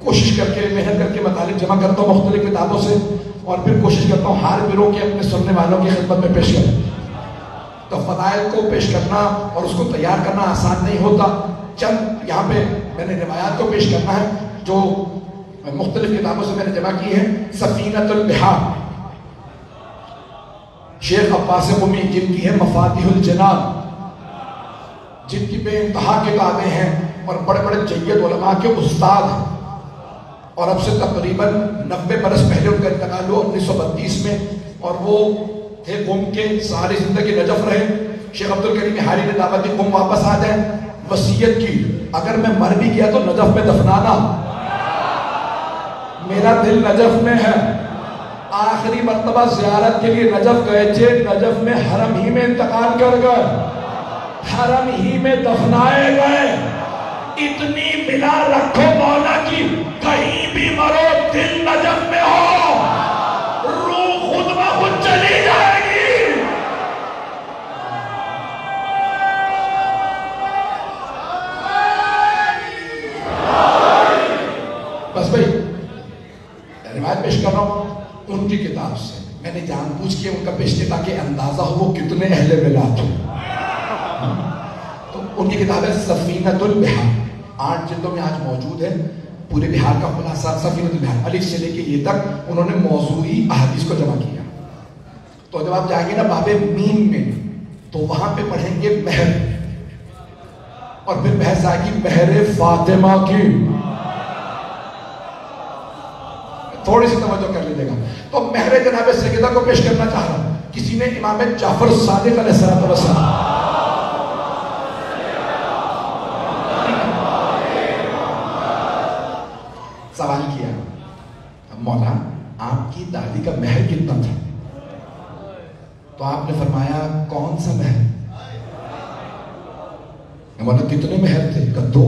کوشش کر کے محنت کر کے مطالب جمع کرتا ہوں مختلف کتابوں سے، اور پھر کوشش کرتا ہوں ہر گروہ کے اپنے سننے والوں کی خدمت میں پیش کروں۔ تو فضائل کو پیش کرنا اور اس کو تیار کرنا آسان نہیں ہوتا۔ چند یہاں پہ میں نے روایات کو پیش کرنا ہے جو مختلف کتابوں سے میں نے جمع کی ہیں۔ سفینۃ البحار، شیخ عباس قمی، جن کی ہے مفاتیح الجنان، جن کی بے انتہا کتابیں ہیں اور بڑے بڑے جید علماء کے استاد ہیں، اور اب سے تقریباً 90 برس پہلے ان کا انتقال ہوا 1932 میں، اور وہ تھے قم کے، ساری زندگی نجف رہے۔ شیخ عبد الکریم حاری نے دعوت دی قم واپس آ جائیں، وصیت کی اگر میں مر بھی گیا تو نجف میں دفنانا، میرا دل نجف میں ہے۔ آخری مرتبہ زیارت کے لیے نجف گئے تھے، نجف میں حرم ہی میں انتقال کر گئے، حرم ہی میں دفنائے گئے۔ اتنی ملا رکھو مولا کی، کہیں بھی مرو دل نجف میں ہو، روح خود بخود چلی جائے گی۔ بس بھائی روایت پیش کر رہا ہوں ان کی کتاب سے، میں نے جان بوجھ کے ان کا پیش کیا تاکہ اندازہ ہو وہ کتنے اہل ملات ہو۔ تو ان کی کتاب ہے سفینۃ البحار، 8 جلدوں میں آج موجود ہے۔ پورے بہار کا خلاصہ سفینۃ البحار، الف سے لے کے یہ تک انہوں نے موضوعی احادیث کو جمع کیا۔ تو جب آپ جائیں گے نا باب میم میں، تو وہاں پہ پڑھیں گے مہر، اور پھر بحث آئے گی مہر فاطمہ کی، تھوڑی سی توجہ کر لیجیے گا۔ تو مہر جناب سیدہ کو پیش کرنا چاہ رہا ہوں۔ کسی نے امام جعفر صادق علیہ السلام سوال کیا، مولا آپ کی دادی کا مہر کتنا تھا؟ تو آپ نے فرمایا کون سا مہر؟ مولا کتنے مہر تھے؟ کہ 2۔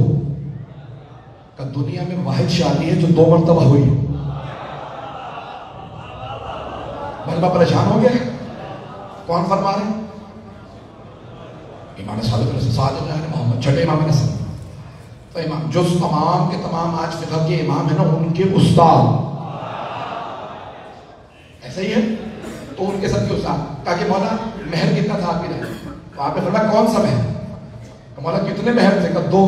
کہ دنیا میں واحد شادی ہے جو 2 مرتبہ ہوئی ہے. میں پریشان ہو گیا. کون فرما رہے ہیں؟ امام صادق محمد چھٹے امام نسل. تو امام جو تمام کے تمام آج فقہ کے امام ہیں نا، ان کے استاد ایسا ہی ہے. تو ان کے ساتھ کے استاد کہا کہ مولا مہر کتنا تھا آپ کی رہے؟ تو آپ نے فرمایا کون سا مہر؟ مولا کتنے مہر تھے؟ کہا 2.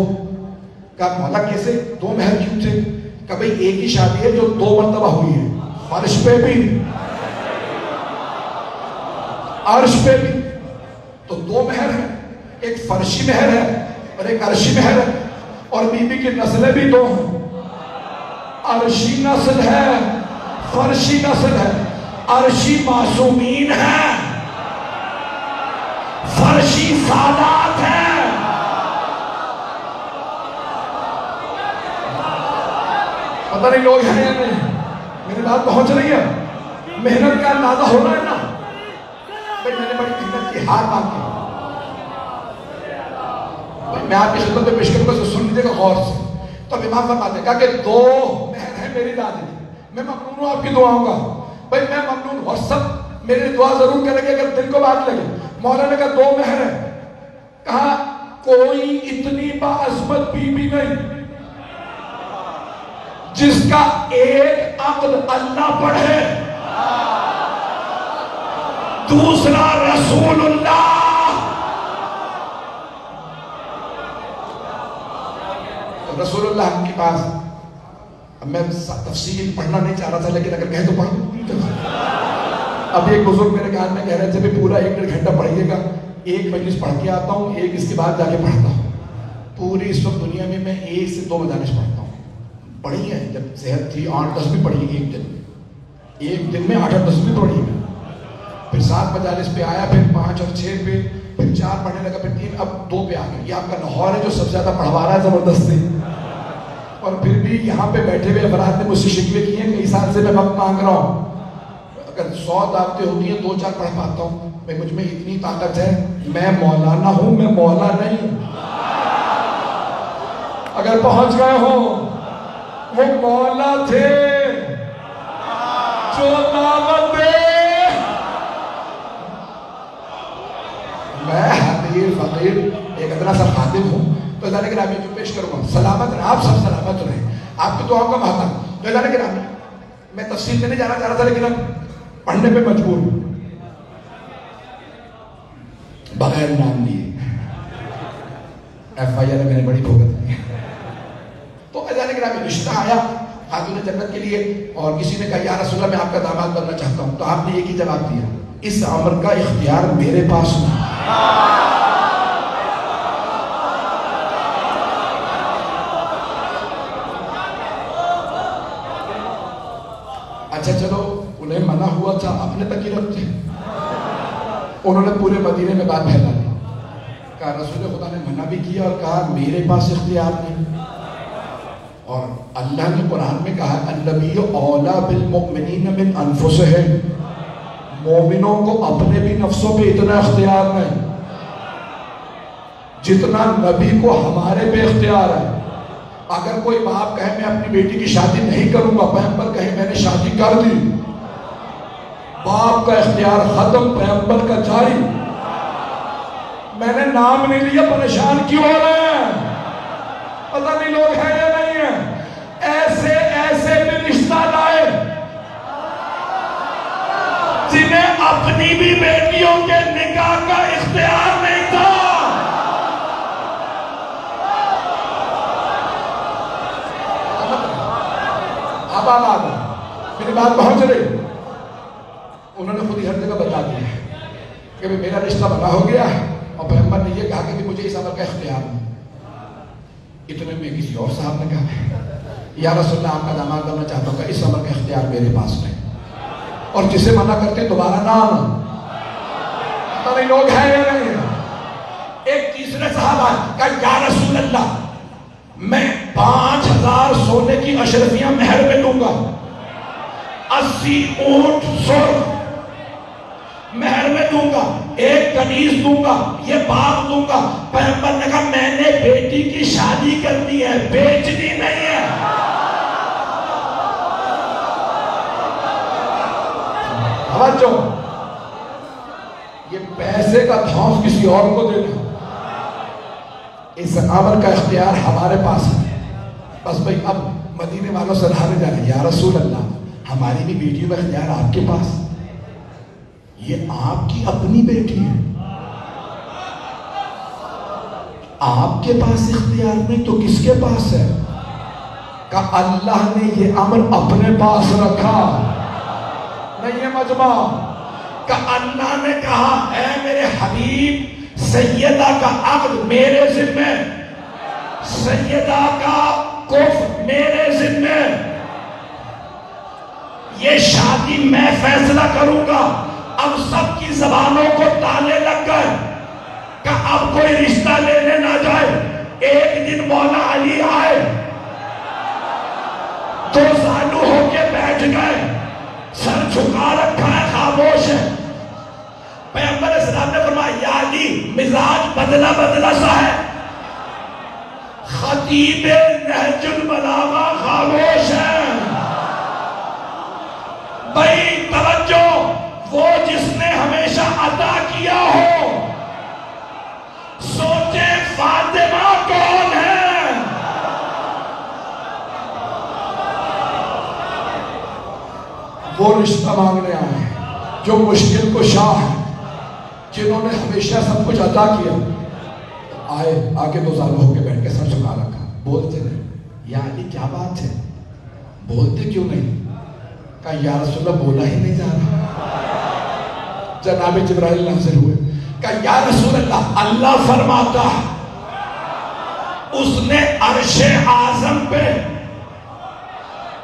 کہا مولا کیسے 2 مہر کیوں تھے؟ کہا بھئی ایک ہی شادی ہے جو 2 مرتبہ ہوئی ہے، فرش پہ بھی عرش پہ بھی. تو 2 مہر ہیں، ایک فرشی مہر ہے اور ایک عرشی مہر ہے. اور بی بی کی نسلیں بھی 2 ہیں. عرشی نسل ہے، فرشی نسل ہے. عرشی معصومین ہے، فرشی سادات ہے. پتہ نہیں لوگ ہیں یا نہیں، میری بات پہنچ رہی ہے؟ محنت کا اندازہ ہو رہا ہے نا. میں نے بڑی محنت کی، ہاتھ مانگی. میں آپ کی خدمت میں پیش کروں گا، سن لیجیے گا غور سے. تو امام فرماتے ہیں کہا کہ 2 مہر ہیں میری دادی کی. میں ممنون ہوں آپ کی دعاؤں کا. بھائی میں ممنون ہوں، اور سب میری دعا ضرور کریں گے اگر دل کو بات لگے. مولانا کا 2 مہر ہے. کہا کوئی اتنی باعظمت بی بی نہیں جس کا ایک عقد اللہ پڑھے، دوسرا رسول اللہ. رسول اللہ کے پاس، اب میں تفصیل پڑھنا نہیں چاہ رہا تھا لیکن اگر کہیں تو پڑھ دوں. اب ایک بزرگ میرے کان میں کہہ رہے تھے پورا 1-1.5 گھنٹہ پڑھیے گا. ایک مجلس پڑھ کے آتا ہوں، ایک اس کے بعد جا کے پڑھتا ہوں. پوری اس وقت دنیا میں 1 سے 2 مدارس پڑھتا ہوں. پڑھی ہے جب صحت تھی 8-10 بھی پڑھی ہے. ایک دن میں 8-10 بھی پڑھی ہے. پھر 7 مجالس پہ آیا، پھر 5 اور 6 پہ، پھر 4 پڑھنے لگا، پھر 3، اب 2 پہ آ گیا. یہ آپ کا لاہور ہے جو سب سے زیادہ پڑھوا رہا ہے زبردستی. اور پھر بھی یہاں پہ بیٹھے ہوئے افراد نے مجھ سے شکوے کیے ہیں، کئی سال سے میں وقت مانگ رہا ہوں. اگر 100 دعوتیں ہوتی ہیں 2-4 پڑھ پاتا ہوں. میں مجھ میں اتنی طاقت ہے. میں مولانا ہوں، میں مولا نہیں. اگر پہنچ گئے ہو، وہ مولا تھے جو دعوت دے. میں حقیر فقیر ایک ادنا سا خادم ہوں. تو ادانے گرامی جو پیش کروں گا، سلامت رہے آپ، سب سلامت رہے. آپ کی دعاؤں کا محتم. تو ادانے گرامی میں تفصیل میں نہیں جانا چاہ رہا تھا لیکن اب پڑھنے پہ مجبور ہوں بغیر نام لیے. FIR میں نے بڑی بھگت کی. تو ادانے گرامی رشتہ آیا خاتون جنت کے لیے، اور کسی نے کہا یا رسول اللہ میں آپ کا داماد بننا چاہتا ہوں. تو آپ نے ایک ہی جواب دیا، اس امر کا اختیار میرے پاس نہیں. اچھا چلو، انہیں منع ہوا تھا، اپنے تک ہی رکھتے. انہوں نے پورے مدینے میں بات پھیلا دی. کہا رسول خدا نے منع بھی کیا اور کہا میرے پاس اختیار نہیں. اور اللہ نے قرآن میں کہا النبی اولا بالمؤمنین من انفسہم. مومنوں کو اپنے بھی نفسوں پہ اتنا اختیار نہیں جتنا نبی کو ہمارے پہ اختیار ہے. اگر کوئی باپ کہے میں اپنی بیٹی کی شادی نہیں کروں گا، پیغمبر کہے میں نے شادی کر دی، باپ کا اختیار ختم، پیغمبر کا جاری. میں نے نام نہیں لیا، پریشان کیوں ہو رہے ہیں؟ پتہ نہیں لوگ ہیں یا نہیں ہیں. ایسے ایسے بھی رشتہ لائے جنہیں اپنی بھی بیٹیوں کے نکاح کا اختیار نہیں تھا. اب آباد میری بات پہنچ رہی. انہوں نے خود ہی ہر جگہ بتا دیا کہ میرا رشتہ بنا ہو گیا، اور پیغمبر نے یہ کہا کہ مجھے اس عمل کا اختیار نہیں. اتنے میں کسی اور صاحب نے کہا یا رسول اللہ آپ کا داماد بننا چاہتا ہوں، کہ اس عمل کا اختیار میرے پاس نہیں. اور جسے منع کرتے دوبارہ نہ آنا. پتہ نہیں لوگ ہیں یا نہیں. ایک تیسرے صحابہ کہا یا رسول اللہ میں 5000 سونے کی اشرفیاں مہر میں دوں گا، 80 اونٹ سرخ مہر میں دوں گا، 1 کنیز دوں گا، یہ باغ دوں گا. پیغمبر نے کہا میں نے بیٹی کی شادی کرنی ہے، بیچنی نہیں ہے. توجہ، یہ پیسے کا دھونس کسی اور کو دینا، اس امر کا اختیار ہمارے پاس ہے. بس بھائی اب مدینے والوں سے رہا نہیں جانا، یا رسول اللہ ہماری بھی بیٹیوں کا اختیار آپ کے پاس، یہ آپ کی اپنی بیٹی ہے، آپ کے پاس اختیار نہیں تو کس کے پاس ہے؟ کہ اللہ نے یہ امر اپنے پاس رکھا. نہیں ہے مجمع کہ اللہ نے کہا اے میرے حبیب سیدہ کا عقد میرے ذمہ، سیدہ کا کف میرے ذمہ، یہ شادی میں فیصلہ کروں گا. اب سب کی زبانوں کو تالے لگ گئے کہ اب کوئی رشتہ لینے نہ جائے. ایک دن مولا علی آئے، دو زانو ہو کے بیٹھ گئے، سر جھکا رکھا ہے، خاموش ہے. پیغمبر اسلام نے فرمایا یا علی مزاج بدلا بدلا سا ہے. خطیب نہج البلاغہ خاموش ہے. بھائی توجہ، وہ جس نے ہمیشہ عطا کیا ہو، سوچے فاطمہ کون ہے. وہ رشتہ مانگنے آئے جو مشکل کو شاہ ہے، جنہوں نے ہمیشہ سب کچھ عطا کیا. آئے آگے دو سال ہو کے بیٹھ کے سر جھکا رکھا، بولتے نہیں. یا علی کیا بات ہے، بولتے کیوں نہیں؟ کہا یا رسول اللہ بولا ہی نہیں جا رہا. جناب جبرائیل نازل ہوئے، کہا یا رسول اللہ اللہ فرماتا ہے اس نے عرش اعظم پہ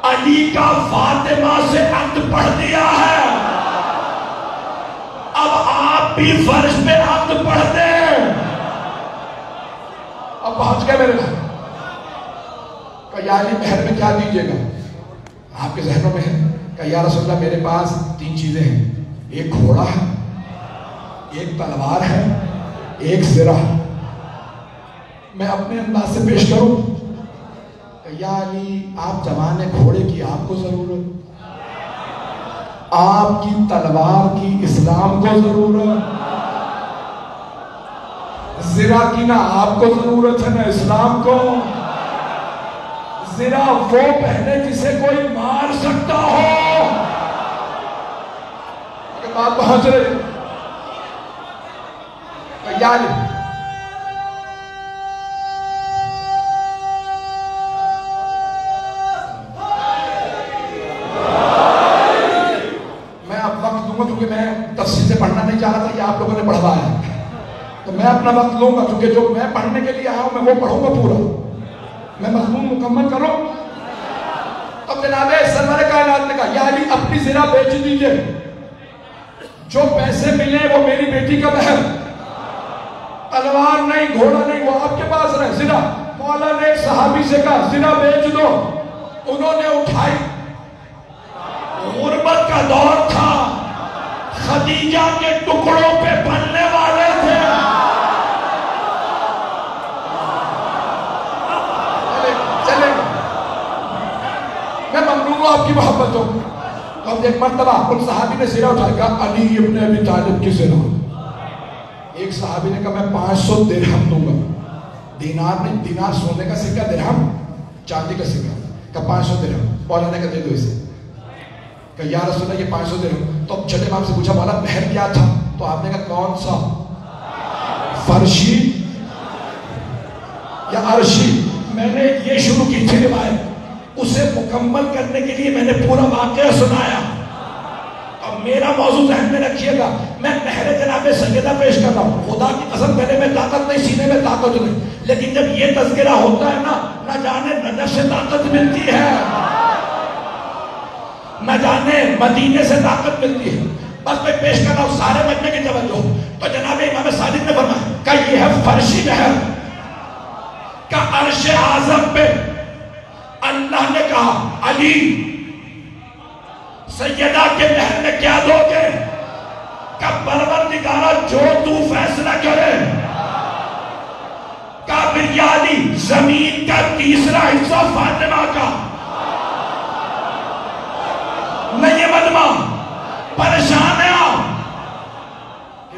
علی کا فاطمہ سے عقد پڑھ دیا ہے، اب آپ بھی فرش پہ عقد پڑھ دیں. اب پہنچ گئے میرے بھائی. کہ یا علی مہر میں کیا دیجیے گا؟ آپ کے ذہنوں میں ہے. کہ یا رسول اللہ میرے پاس 3 چیزیں ہیں، ایک گھوڑا ہے، ایک تلوار ہے، ایک زرہ. میں اپنے انداز سے پیش کروں. یا علی آپ جوان گھوڑے کی آپ کو ضرورت، آپ کی تلوار کی اسلام کو ضرورت، زرہ کی نہ آپ کو ضرورت ہے نہ اسلام کو. زرہ وہ پہنے جسے کوئی مار سکتا ہو. بات پہنچ رہی. یا علی کیونکہ میں تفصیل سے پڑھنا نہیں چاہ رہا تھا، یہ آپ لوگوں نے پڑھوایا ہے، تو میں اپنا وقت لوں گا کیونکہ جو میں پڑھنے کے لیے آیا ہوں میں وہ پڑھوں گا پورا. میں مضمون مکمل کروں. اب جناب سرور کائنات نے کہا یا علی اپنی زرہ بیچ دیجئے، جو پیسے ملے وہ میری بیٹی کا مہر. تلوار نہیں، گھوڑا نہیں، وہ آپ کے پاس رہے. زرہ مولا نے ایک صحابی سے کہا زرہ بیچ دو، انہوں نے اٹھائی. غربت کا دور تھا، خدیجہ کے ٹکڑوں پہ بننے والے تھے. چلے میں ممنون ہوں آپ کی محبت ہوں. اب ایک مرتبہ ان صحابی نے زرہ اٹھا کہا علی ابن ابی طالب کی زرہ. ایک صحابی نے کہا میں 500 درہم دوں گا. دینار نہیں، دینار سونے کا سکہ، درہم چاندی کا سکہ. کہا 500 درہم. مولا نے کہا دے دو اسے. کہ یا رسول اللہ یہ 500 درہم. تو اب چھٹے امام سے پوچھا مولا مہر کیا تھا؟ تو آپ نے کہا کون سا، فرشی یا عرشی؟ میں نے یہ شروع کی تھی روایت، اسے مکمل کرنے کے لیے میں نے پورا واقعہ سنایا. اب میرا موضوع ذہن میں رکھیے گا، میں مہر جناب سیدہ پیش کر رہا ہوں. خدا کی قسم گلے میں طاقت نہیں، سینے میں طاقت نہیں، لیکن جب یہ تذکرہ ہوتا ہے نا، نہ جانے نجف سے طاقت ملتی ہے، نہ جانے مدینے سے طاقت ملتی ہے. بس میں پیش کر رہا ہوں سارے مجمع کی توجہ. تو جناب امام صادق نے فرمایا کہ یہ ہے فرشی مہر. کہ عرش اعظم پہ اللہ نے کہا علی سیدہ کے مہر میں کیا دو گے؟ کہ پروردگارہ جو تو فیصلہ کرے. کہ یا علی زمین کا 3 حصہ فاطمہ کا. نہیں یہ مجمع پریشان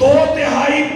2/3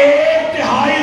1/3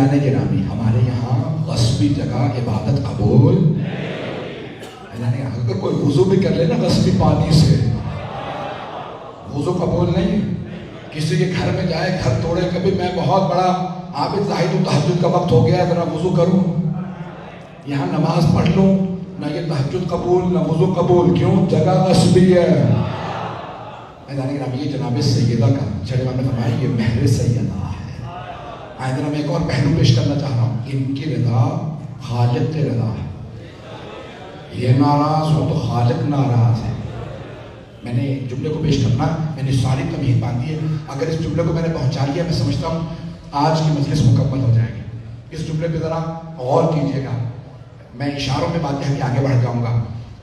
فیضان گرامی ہمارے یہاں غصبی جگہ عبادت قبول، اگر کوئی وضو بھی کر لے نا غصبی پانی سے، وضو قبول نہیں. کسی کے گھر میں جائے، گھر توڑے، کبھی میں بہت بڑا عابد زاہد ہوں، تہجد کا وقت ہو گیا ہے، ذرا وضو کروں، یہاں نماز پڑھ لوں، نہ یہ تہجد قبول نہ وضو قبول. کیوں؟ جگہ غصبی ہے. یہ جناب سیدہ کا چڑھے نے فرمایا یہ مہر سیدہ ہے. آئندہ میں ایک اور پہلو پیش کرنا چاہ رہا ہوں. ان کی رضا خالق کی رضا ہے. یہ ناراض ہو تو خالق ناراض ہے. میں نے جملے کو پیش کرنا، میں نے ساری تمہید باندھی ہے. اگر اس جملے کو میں نے پہنچا لیا، میں سمجھتا ہوں آج کی مجلس مکمل ہو جائے گی. اس جملے پہ ذرا غور کیجیے گا. میں اشاروں میں بات کہہ کے آگے بڑھ جاؤں گا.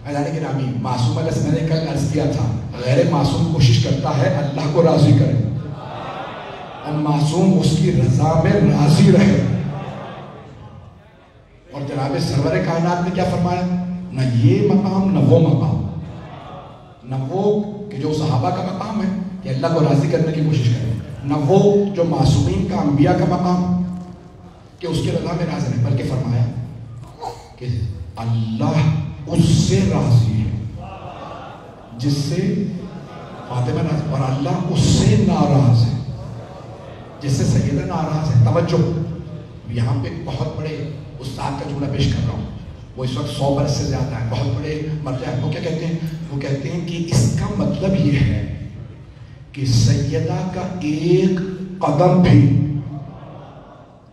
اللہ گرامی، معصوم علیہ السلام نے کل عرض کیا تھا غیر معصوم کوشش کرتا ہے اللہ کو راضی کرے، اور معصوم اس کی رضا میں راضی رہے. اور جناب سرور کائنات نے کیا فرمایا؟ نہ یہ مقام نہ وہ مقام، نہ وہ کہ جو صحابہ کا مقام ہے کہ اللہ کو راضی کرنے کی کوشش کرے، نہ وہ جو معصومین کا انبیاء کا مقام کہ اس کی رضا میں راضی نہیں، بلکہ فرمایا کہ اللہ اس سے راضی ہے جس سے فاطمہ راضی، اور اللہ اس سے ناراض ہے جس سے سیدہ ناراض ہے. توجہ، یہاں پہ بہت بڑے استاد کا جملہ پیش کر رہا ہوں. وہ اس وقت 100 برس سے زیادہ ہے، بہت بڑے مرجع. وہ کیا کہتے ہیں؟ وہ کہتے ہیں کہ اس کا مطلب یہ ہے کہ سیدہ کا ایک قدم بھی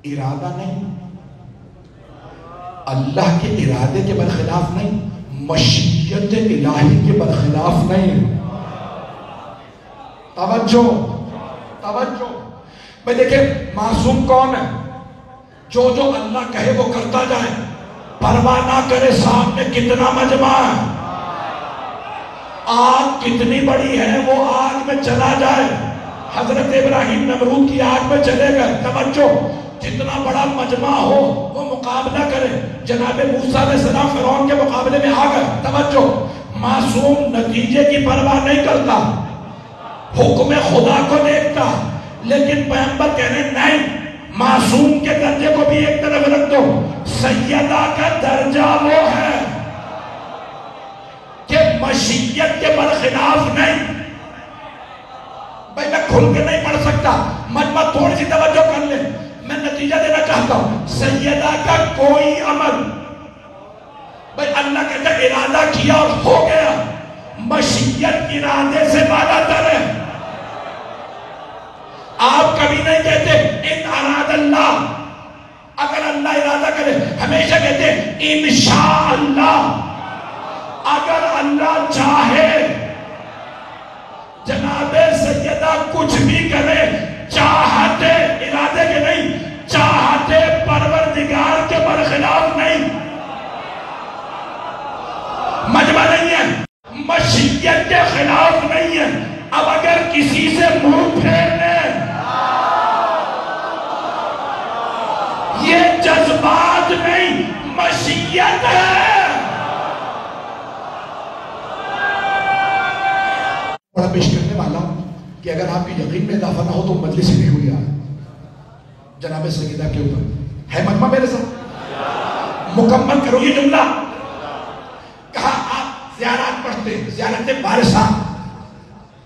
ارادہ نہیں، اللہ کے ارادے کے برخلاف نہیں، مشیت الہی کے برخلاف نہیں. توجہ توجہ. بھائی دیکھیں، معصوم کون ہے؟ جو اللہ کہے وہ کرتا جائے، پرواہ نہ کرے سامنے کتنا مجمع ہے، آگ کتنی بڑی ہے وہ آگ میں چلا جائے. حضرت ابراہیم نمرود کی آگ میں چلے گئے. توجہ، جتنا بڑا مجمع ہو وہ مقابلہ کرے. جناب موسیٰ علیہ السلام فرعون کے مقابلے میں آ گئے. توجہ، معصوم نتیجے کی پرواہ نہیں کرتا، حکم خدا کو دیکھتا. لیکن پیغمبر کہنے نہیں، معصوم کے درجے کو بھی ایک طرف رکھ دو. سیدہ کا درجہ وہ ہے کہ مشیت کے برخلاف نہیں. بھائی میں کھل کے نہیں پڑھ سکتا، مجمع تھوڑی سی توجہ کر لیں. میں نتیجہ دینا چاہتا ہوں. سیدہ کا کوئی عمل، بھائی اللہ کہتا ہے ارادہ کیا اور ہو گیا، مشیت ارادے سے بالا تر ہے. آپ کبھی نہیں کہتے ان اراد اللہ، اگر اللہ ارادہ کرے. ہمیشہ کہتے انشاءاللہ، اگر اللہ چاہے. جناب سیدہ کچھ بھی کرے چاہتے، ارادے کے نہیں، چاہتے پروردگار کے برخلاف نہیں. مجمع نہیں ہے، مشیت کے خلاف نہیں ہے. اب اگر کسی سے منہ پھیرنے، یہ جذبات نہیں، مشیت ہے. بڑا پیش کرنے والا کہ اگر آپ کی یقین میں اضافہ نہ ہو تو مجلس ہی نہیں ہوئی ہے. جناب سیدہ کے اوپر ہے مجمع میرے ساتھ. مکمل کرو یہ جملہ. کہا آپ زیارات پڑھتے ہیں، زیارت بارسہ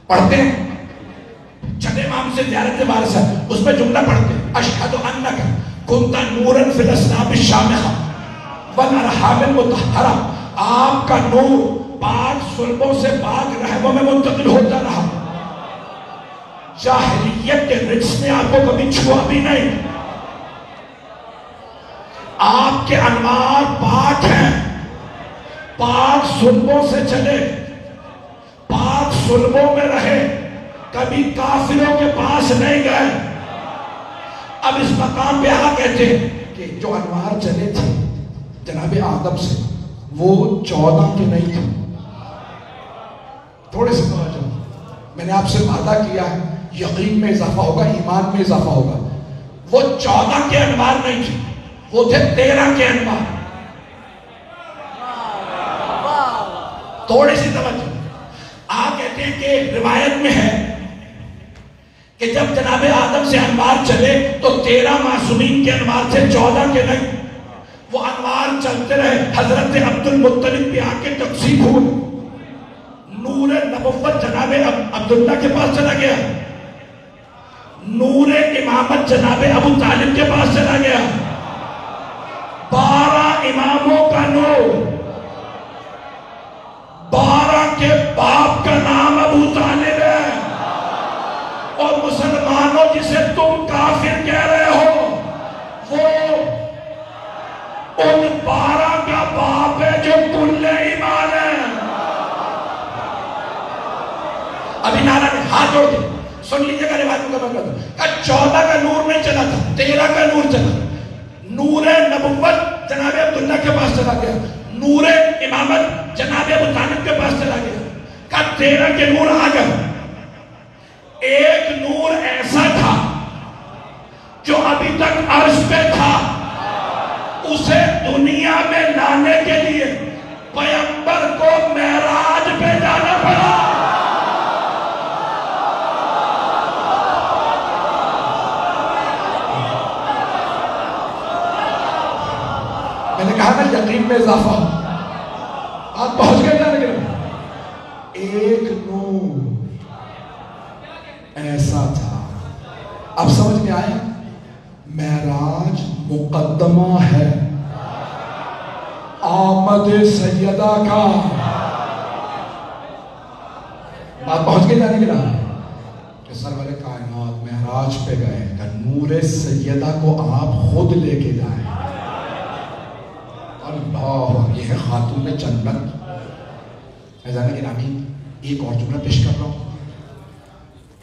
پڑھتے ہیں، چھٹے امام سے زیارت بارسہ، اس میں جملہ پڑھتے ہیں اشہد انک کنت نورا فی الاسلام الشامخہ والارحام المطہرہ. آپ کا نور پاک سلبوں سے پاک رحموں میں منتقل ہوتا رہا. جاہلیت کے رجس نے آپ کو کبھی چھوا بھی نہیں. آپ کے انوار پاک ہیں، پاک سلبوں سے چلے، پاک سلبوں میں رہے، کبھی کافروں کے پاس نہیں گئے. اب اس مقام پہ آ کہتے ہیں کہ جو انوار چلے تھے جناب آدم سے، وہ 14 کے نہیں تھے. تھوڑے سے توجہ، میں نے آپ سے وعدہ کیا ہے یقین میں اضافہ ہوگا، ایمان میں اضافہ ہوگا. وہ 14 کے انوار نہیں تھے، وہ تھے 13 کے انوار. تھوڑی سی توجہ. آپ کہتے ہیں کہ روایت میں ہے کہ جب جناب آدم سے انوار چلے تو 13 معصومین کے انوار سے 14 کے نہیں، وہ انوار چلتے رہے، حضرت عبد المطلب پہ آ کے تقسیم ہوئے، نور نبوت جناب عبداللہ کے پاس چلا گیا، نور امامت جناب ابو طالب کے پاس چلا گیا، 12 اماموں کا نور، 12 کے باپ کا نام ابو طالب ہے، اور مسلمانوں جسے تم کافر کہہ رہے ہو وہ ان 12 کا باپ ہے جو کل ایمان ہے۔ ابھی نعرہ نے ہاتھ جوڑ دے، سن لیجیے گا روایت مکمل کر دو، 14 کا نور نہیں چلا تھا، 13 کا نور چلا، نور نبوت جناب عبداللہ کے پاس چلا گیا، نور امامت جناب ابو طالب کے پاس چلا گیا، کہ 13 کے نور آ گئے۔ ایک نور ایسا تھا جو ابھی تک عرش پہ تھا، اسے دنیا میں لانے کے لیے پیغمبر کو معراج پہ جانا پڑا۔ میں نے کہا نا یقین میں اضافہ، آپ پہنچ گئے جانے کے لیے۔ ایک نور ایسا تھا، اب سمجھ میں آیا، معراج مقدمہ ہے آمد سیدہ کا۔ بات پہنچ گئی جانے کے لیے کہ سرور کائنات معراج پہ گئے کہ نور سیدہ کو آپ خود لے کے جائیں۔ اللہ، یہ ہے خاتون جنت۔ ایزان گرامی، ایک اور جملہ پیش کر رہا ہوں،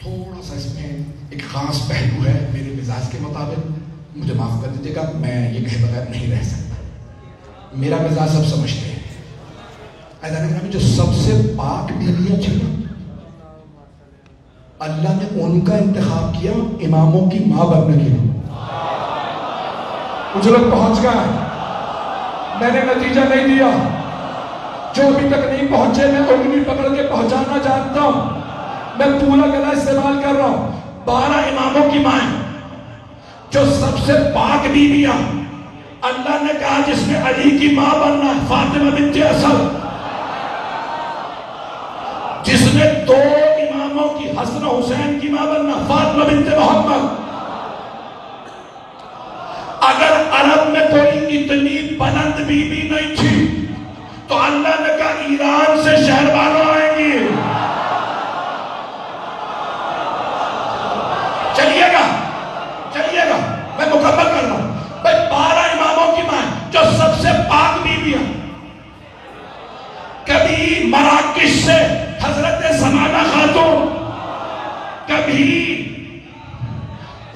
تھوڑا سا اس میں ایک خاص پہلو ہے میرے مزاج کے مطابق، مجھے معاف کر دیجیے گا، میں یہ کہے بغیر نہیں رہ سکتا، میرا مزاج سب سمجھتے ہیں۔ ایزان گرامی، جو سب سے پاک بیویاں تھیں نا، اللہ نے ان کا انتخاب کیا اماموں کی ماں بننے کے لیے۔ مجھے لوگ پہنچ گئے، میں نے نتیجہ نہیں دیا، جو ابھی تک نہیں پہنچے میں انگلی پکڑ کے پہنچانا چاہتا ہوں، میں پورا گلا استعمال کر رہا ہوں۔ 12 اماموں کی مائیں جو سب سے پاک بیویاں، اللہ نے کہا جس نے علی کی ماں بننا ہے فاطمہ بنت اسد، جس نے 2 اماموں کی حسن و حسین کی ماں بننا فاطمہ بنت محمد۔ اگر عرب میں کوئی اتنی بلند بیوی نہیں تھی تو اللہ نے کہا ایران سے شہربانوں آئیں گی۔ چلیے گا میں مکمل کر رہا ہوں۔ 12 اماموں کی ماں جو سب سے پاک بیویاں، کبھی مراکش سے حضرت سمانہ خاتون، کبھی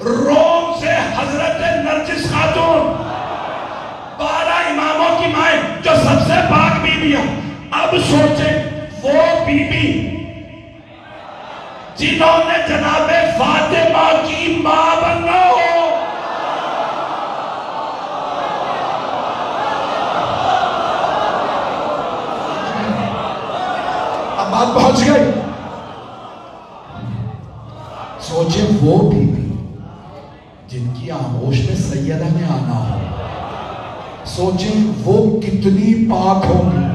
روم سے حضرت نرجس خاتون، 12 اماموں کی مائیں جو سب سے پاک بیویاں۔ اب سوچیں وہ بیوی جنہوں نے جناب فاطمہ کی ماں بننا ہو، اب بات پہنچ گئی۔ سوچیں وہ بیوی جن کی آغوش میں سیدہ نے آنا ہو، سوچیں وہ کتنی پاک ہوں گی،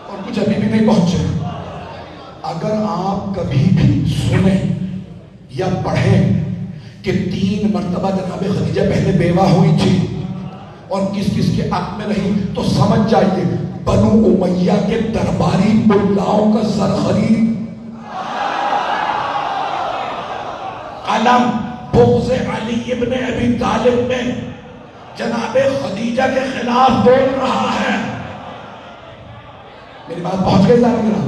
اور کچھ ابھی بھی نہیں پہنچے۔ اگر آپ کبھی بھی سنیں یا پڑھیں کہ 3 مرتبہ جناب خدیجہ پہلے بیوہ ہوئی تھی اور کس کس کے حق میں رہی، تو سمجھ جائیے بنو امیہ کے درباری ملاؤں کا سرخری قلم بغض علی ابن ابی طالب میں جناب خدیجہ کے خلاف بول رہا ہے۔ میری بات پہنچ گئی جانے گرا،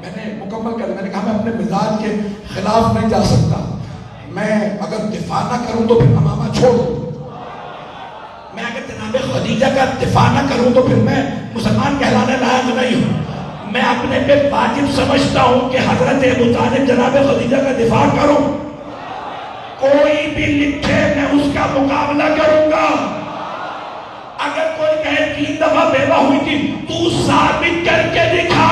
میں نے مکمل کر، میں نے کہا میں اپنے مزاج کے خلاف نہیں جا سکتا، میں اگر دفاع نہ کروں تو پھر امامہ چھوڑ دوں، میں اگر جناب خدیجہ کا دفاع نہ کروں تو پھر میں مسلمان کہلانے لائق نہیں ہوں۔ میں اپنے پہ واجب سمجھتا ہوں کہ حضرت ابو طالب جناب خدیجہ کا دفاع کروں، کوئی بھی لکھے میں اس کا مقابلہ کروں گا۔ اگر کوئی کہے 3 دفعہ بیوہ ہوئی تھی، تو ثابت کر کے دکھا۔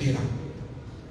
13।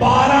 12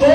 2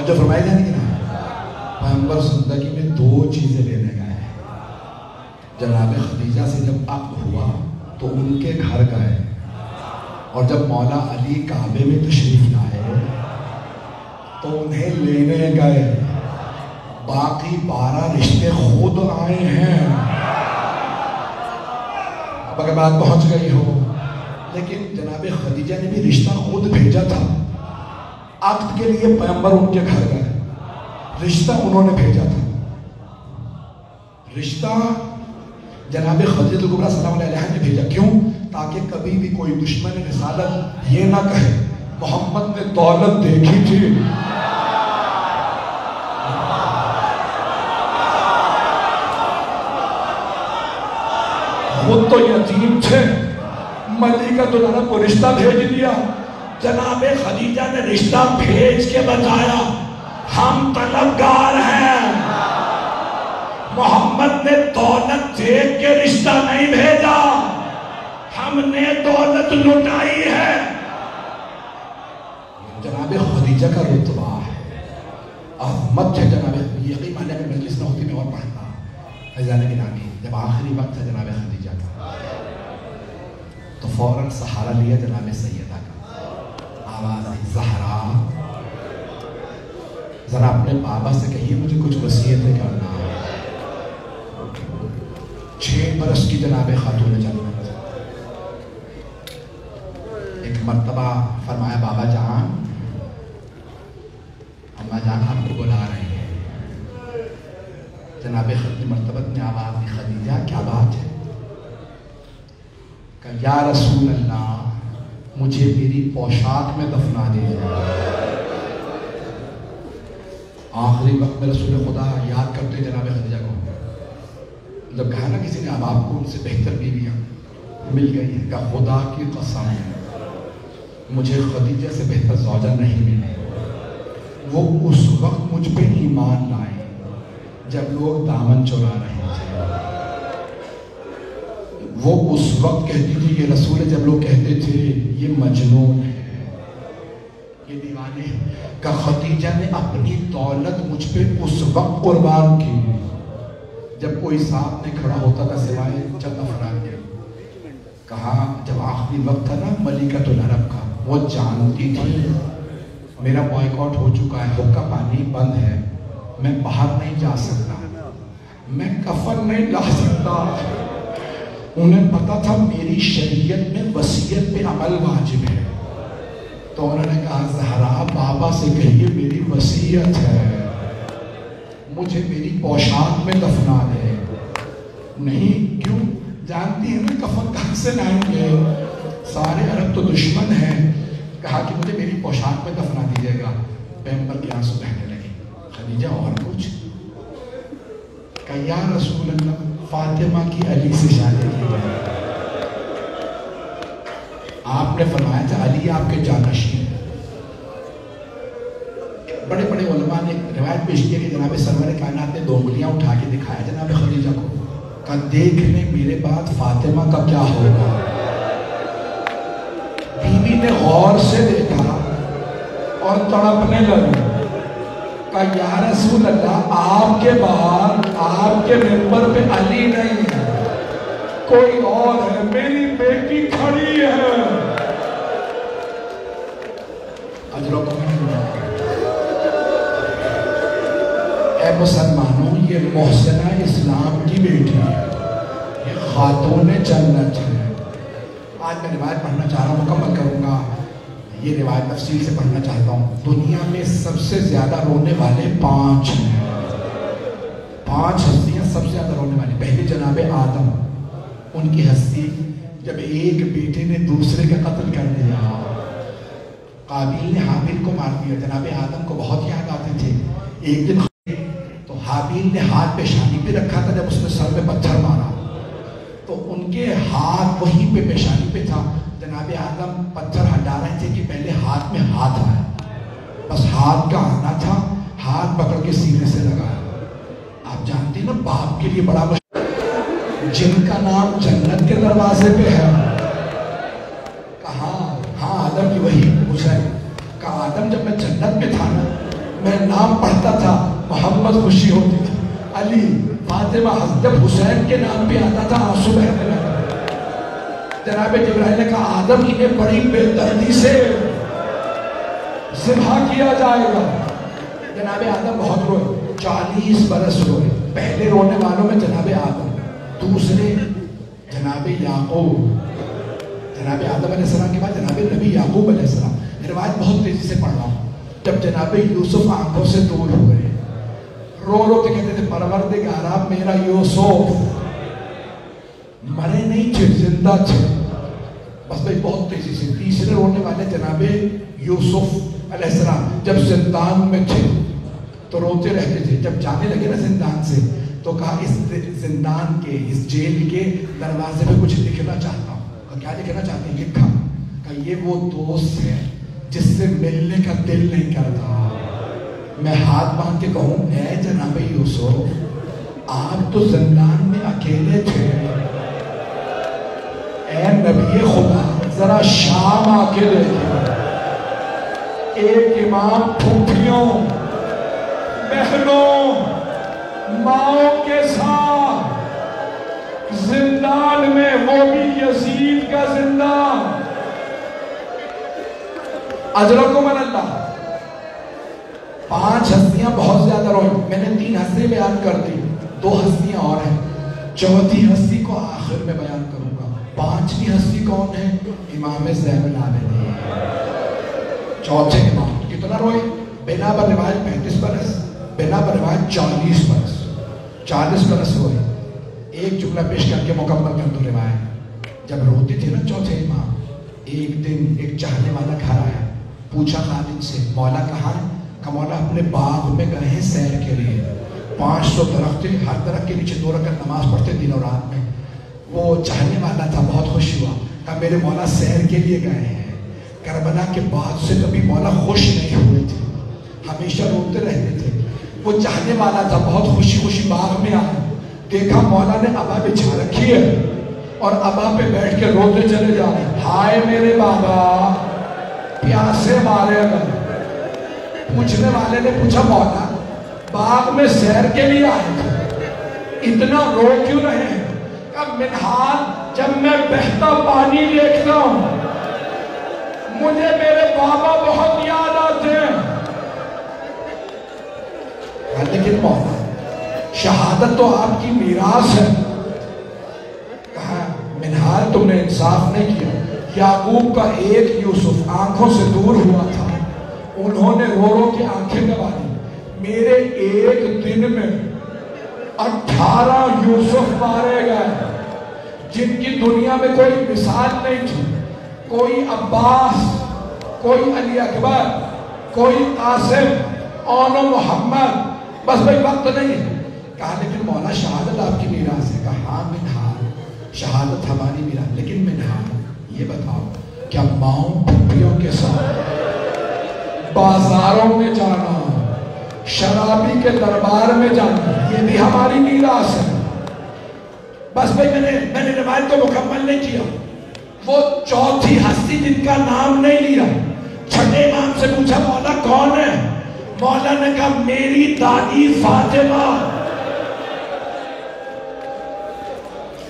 توجہ فرمائی جانے کی نا. پیغمبر زندگی میں 2 چیزیں لینے گئے. جناب خدیجہ سے جب عقد ہوا تو ان کے گھر گئے, اور جب مولا علی کعبے میں تشریف لائے تو انہیں لینے گئے. باقی 12 رشتے خود آئے ہیں. اب اگر بات پہنچ گئی ہو, لیکن جناب خدیجہ نے بھی رشتہ خود بھیجا تھا. عقد کے لیے پیغمبر ان کے گھر گئے, رشتہ انہوں نے بھیجا تھا. رشتہ جناب خدیجہ الکبریٰ سلام اللہ علیہ نے بھیجا. کیوں؟ تاکہ کبھی بھی کوئی دشمن رسالت یہ نہ کہے محمد نے دولت دیکھی تھی. خود تو یتیم تھے, ملکہ دلہا کو رشتہ بھیج دیا. جناب خدیجہ نے رشتہ بھیج کے بتایا ہم طلبگار ہیں, محمد نے دولت دیکھ کے رشتہ نہیں بھیجا, ہم نے دولت لٹائی ہے. جناب خدیجہ کا رتبہ ہے, عظمت ہے. جناب یقین ماننے میں مجلس نہ ہوتی میں اور پڑھتا. فیضان گرامی, جب آخری وقت ہے جناب خدیجہ کا تو فوراً سہارا لیا جناب سیدہ کا. آواز آئی زہرا, ذرا اپنے بابا سے کہیے مجھے کچھ وصیتیں کرنا. 6 برس کی جناب خاتون جنت. ایک مرتبہ فرمایا بابا جان, اما جان آپ کو بلا رہے ہیں. جناب مرتبہ نے آواز دی خدیجہ کیا بات ہے؟ کہ یا رسول اللہ مجھے میری پوشاک میں دفنا دیجیے. آخری وقت میں رسول خدا یاد کرتے جناب خدیجہ کو. جب کہا نا کسی نے اب آپ کو ان سے بہتر بیویاں مل گئی ہیں, کہ خدا کی قسم ہے مجھے خدیجہ سے بہتر زوجہ نہیں ملی. وہ اس وقت مجھ پہ ایمان لائے جب لوگ دامن چورا رہے تھے. وہ اس وقت کہتی تھی یہ رسول ہے جب لوگ کہتے تھے یہ مجنون ہے, یہ دیوانے ہیں. کہ خدیجہ نے اپنی دولت مجھ پہ اس وقت قربان کی جب کوئی سامنے کھڑا ہوتا تھا سوائے چند افراد کے. کہا جب آخری وقت تھا نا ملکۃ العرب کا, وہ جانتی تھی میرا بائیکاٹ ہو چکا ہے, حقہ پانی بند ہے, میں باہر نہیں جا سکتا, میں کفن نہیں لا سکتا. انہیں پتا تھا میری شریعت میں وصیت پہ عمل واجب ہے. تو انہوں نے کہا زہرا بابا سے کہیے میری وصیت ہے مجھے میری پوشاک میں دفنا دے. نہیں کیوں؟ جانتی ہیں نا کفن کہاں سے لائیں گے, سارے عرب تو دشمن ہیں. کہا کہ مجھے میری پوشاک میں دفنا دیجیے گا. پیغمبر کے آنسو بہنے لگے. خدیجہ اور کچھ؟ کہ یا رسول اللہ فاطمہ کی علی سے شادی کی ہے. آپ نے فرمایا تھا علی آپ کے جانشین. بڑے بڑے علماء نے روایت پیش کی کہ جناب سرور کائنات نے 2 انگلیاں اٹھا کے دکھایا جناب خدیجہ کو, کہ دیکھنے میرے بعد فاطمہ کا کیا ہوگا. بیوی نے غور سے دیکھا اور تڑپنے لگی. کہ یا رسول اللہ آپ کے بعد آپ کے ممبر پہ علی نہیں ہے, کوئی اور ہے, میری بیٹی کھڑی ہے. اے مسلمانوں, یہ محسنہ اسلام کی بیٹی ہے, یہ خاتون جنت ہے. آج میں روایت پڑھنا چاہ رہا ہوں, مکمل کروں گا. یہ روایت تفصیل سے پڑھنا چاہتا ہوں. دنیا میں سب سے زیادہ رونے والے 5 ہیں. 5 ہستیاں سب سے زیادہ رونے والی. پہلے جناب آدم, ان کی ہستی جب ایک بیٹے نے دوسرے کا قتل کر دیا, قابیل نے حابیل کو مار دیا. جناب آدم کو بہت یاد آتے تھے. ایک دن تو حابیل نے ہاتھ پیشانی پہ رکھا تھا, جب اس نے سر میں پتھر مارا تو ان کے ہاتھ وہیں پہ پیشانی پہ تھا. جناب آدم پتھر ہٹا رہے تھے کہ پہلے ہاتھ میں ہاتھ آیا, بس ہاتھ کا آنا تھا, ہاتھ پکڑ کے سینے سے لگایا. آپ جانتے ہیں نا باپ کے لیے بڑا مشکل, جن کا نام جنت کے دروازے پہ ہے. کہاں؟ ہاں آدم کی وہی پوچھا ہے. کہا آدم جب میں جنت میں تھا نا میں نام پڑھتا تھا محمد خوشی ہوتی تھی، علی، فاطمہ، جب حسین کے نام پہ آتا تھا آنسو بہنے لگا۔ جناب جبرائیل نے کہا آدم انہیں بڑی بے دردی سے ذبح کیا جائے گا۔ جناب آدم بہت روئے، 40 برس روئے۔ پہلے رونے والوں میں جناب آدم، دوسرے جناب یعقوب، جناب آدم علیہ السلام کے بعد جناب نبی یعقوب علیہ السلام۔ روایت بہت تیزی سے پڑھ رہا ہوں۔ جب جناب یوسف آنکھوں سے دور ہوئے، رو رو کے کہتے تھے پروردگارا میرا یوسف مرے نہیں چھے، زندہ چھے۔ بس بھائی بہت تیزی سے تیسرے رونے والے جناب یوسف علیہ السلام جب زندان میں تھے تو روتے رہتے تھے۔ جب جانے لگے نا زندان سے تو کہا اس زندان کے، اس جیل کے دروازے پہ کچھ لکھنا چاہتا ہوں۔ کیا لکھنا چاہتے ہیں؟ لکھا کہ یہ وہ دوست ہے جس سے ملنے کا دل نہیں کرتا۔ میں ہاتھ باندھ کے کہوں اے جناب یوسف آپ تو زندان میں اکیلے تھے، اے نبی خدا ذرا شام آ کے دیکھیں، ایک امام پھوپھیوں بہنوں ماؤں کے ساتھ زندان میں، وہ بھی یزید کا زندان۔ اجرکم اللہ۔ 5 ہستیاں بہت زیادہ روئی، میں نے 3 ہستی بیان کر دی، 2 ہستیاں اور ہیں، چوتھی ہستی کو آخر میں بیان کروں گا۔ 5ویں ہستی کون ہے؟ امام زین العابدین، چوتھے امام۔ کتنا روئے؟ بنا بر روایت 35 برس، بنا بر روایت 40 برس، 40 برس روئے۔ ایک جملہ پیش کر کے مکمل کر دو روایت۔ جب روتے تھے نا چوتھے امام، ایک دن ایک چاہنے والا گھر آیا، پوچھا خادم سے مولا کہاں ہے؟ کہ مولا اپنے باغ میں گئے ہیں سیر کے لیے، 500 درخت تھے، ہر درخت کے نیچے 2 رکعت نماز پڑھتے دن اور رات میں۔ وہ چاہنے والا تھا، بہت خوش ہوا، کہ میرے مولا سیر کے لیے گئے ہیں۔ کربلا کے بعد سے کبھی مولا خوش نہیں ہوئے تھے، ہمیشہ روتے رہتے تھے۔ وہ چاہنے والا تھا، بہت خوشی خوشی باغ میں آیا، دیکھا مولا نے ابا بچھا رکھی ہے اور ابا پہ بیٹھ کے روتے چلے جا رہے ہیں، ہائے میرے بابا پیاسے مارے گئے۔ پوچھنے والے نے پوچھا مولا باغ میں سیر کے لیے آئے تھے، اتنا رو کیوں رہے ہیں؟ کہ منہال جب میں بہتا پانی دیکھتا ہوں مجھے میرے بابا بہت یاد آتے ہیں۔ لیکن مولا شہادت تو آپ کی میراث ہے۔ کہا منہال تم نے انصاف نہیں کیا۔ یعقوب کا ایک یوسف آنکھوں سے دور ہوا تھا، انہوں نے رو رو کے آنکھیں دبا دی۔ میرے ایک دن میں 18 یوسف مارے گئے جن کی دنیا میں کوئی مثال نہیں تھی، کوئی عباس، کوئی علی اکبر، کوئی قاسم اور محمد۔ بس بھائی وقت نہیں۔ کہا لیکن مولا شہادت آپ کی میراث ہے۔ کہا ہاں منہال شہادت ہماری میراث، لیکن منہال یہ بتاؤ کیا ماؤں پھوپھیوں کے ساتھ بازاروں میں جانا، شرابی کے دربار میں جانا، یہ بھی ہماری میراث ہے؟ بس بھائی میں نے روایت کو مکمل نہیں کیا۔ وہ چوتھی ہستی جن کا نام نہیں لیا، چھٹے امام سے پوچھا مولا کون ہے؟ مولا نے کہا میری دادی فاطمہ۔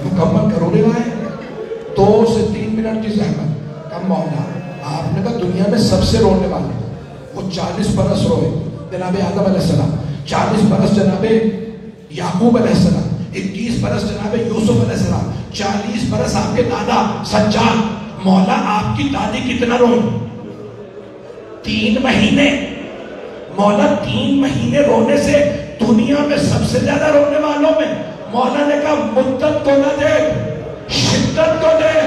مکمل کرو روایت، 2 سے 3 منٹ کی زحمت۔ کہا مولا آپ نے کہا دنیا میں سب سے رونے والے، وہ 40 برس روئے جناب آدم علیہ السلام، 40 برس جناب یعقوب علیہ السلام، 21 برس جناب یوسف علیہ السلام، 40 برس آپ کے دادا سجاد۔ مولا آپ کی دادی کتنا روئی؟ 3 مہینے۔ مولا 3 مہینے رونے سے دنیا میں سب سے زیادہ رونے والوں میں، مولا نے کہا مدت کو نہ دے شدت کو دے۔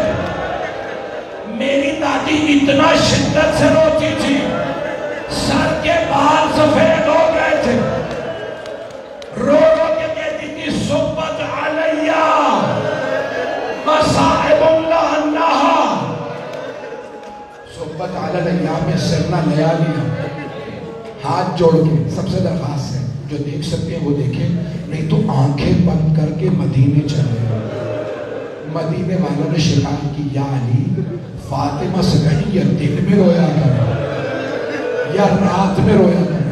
میری دادی اتنا شدت سے روتی تھی سر کے بال سفید ہو گئے تھے، رو رو کے کہتی تھی صبت علیہ مصائب اللہ انہا۔ صبت علیہ میں سرنا لیا لیا، ہاتھ جوڑ کے سب سے درخواست ہے جو دیکھ سکتے ہیں وہ دیکھیں، نہیں تو آنکھیں بند کر کے مدینے چلے۔ مدینے والوں نے شکایت کی یا علی فاطمہ سے کہیں یا دن میں رویا کرے یا رات میں رویا کرے۔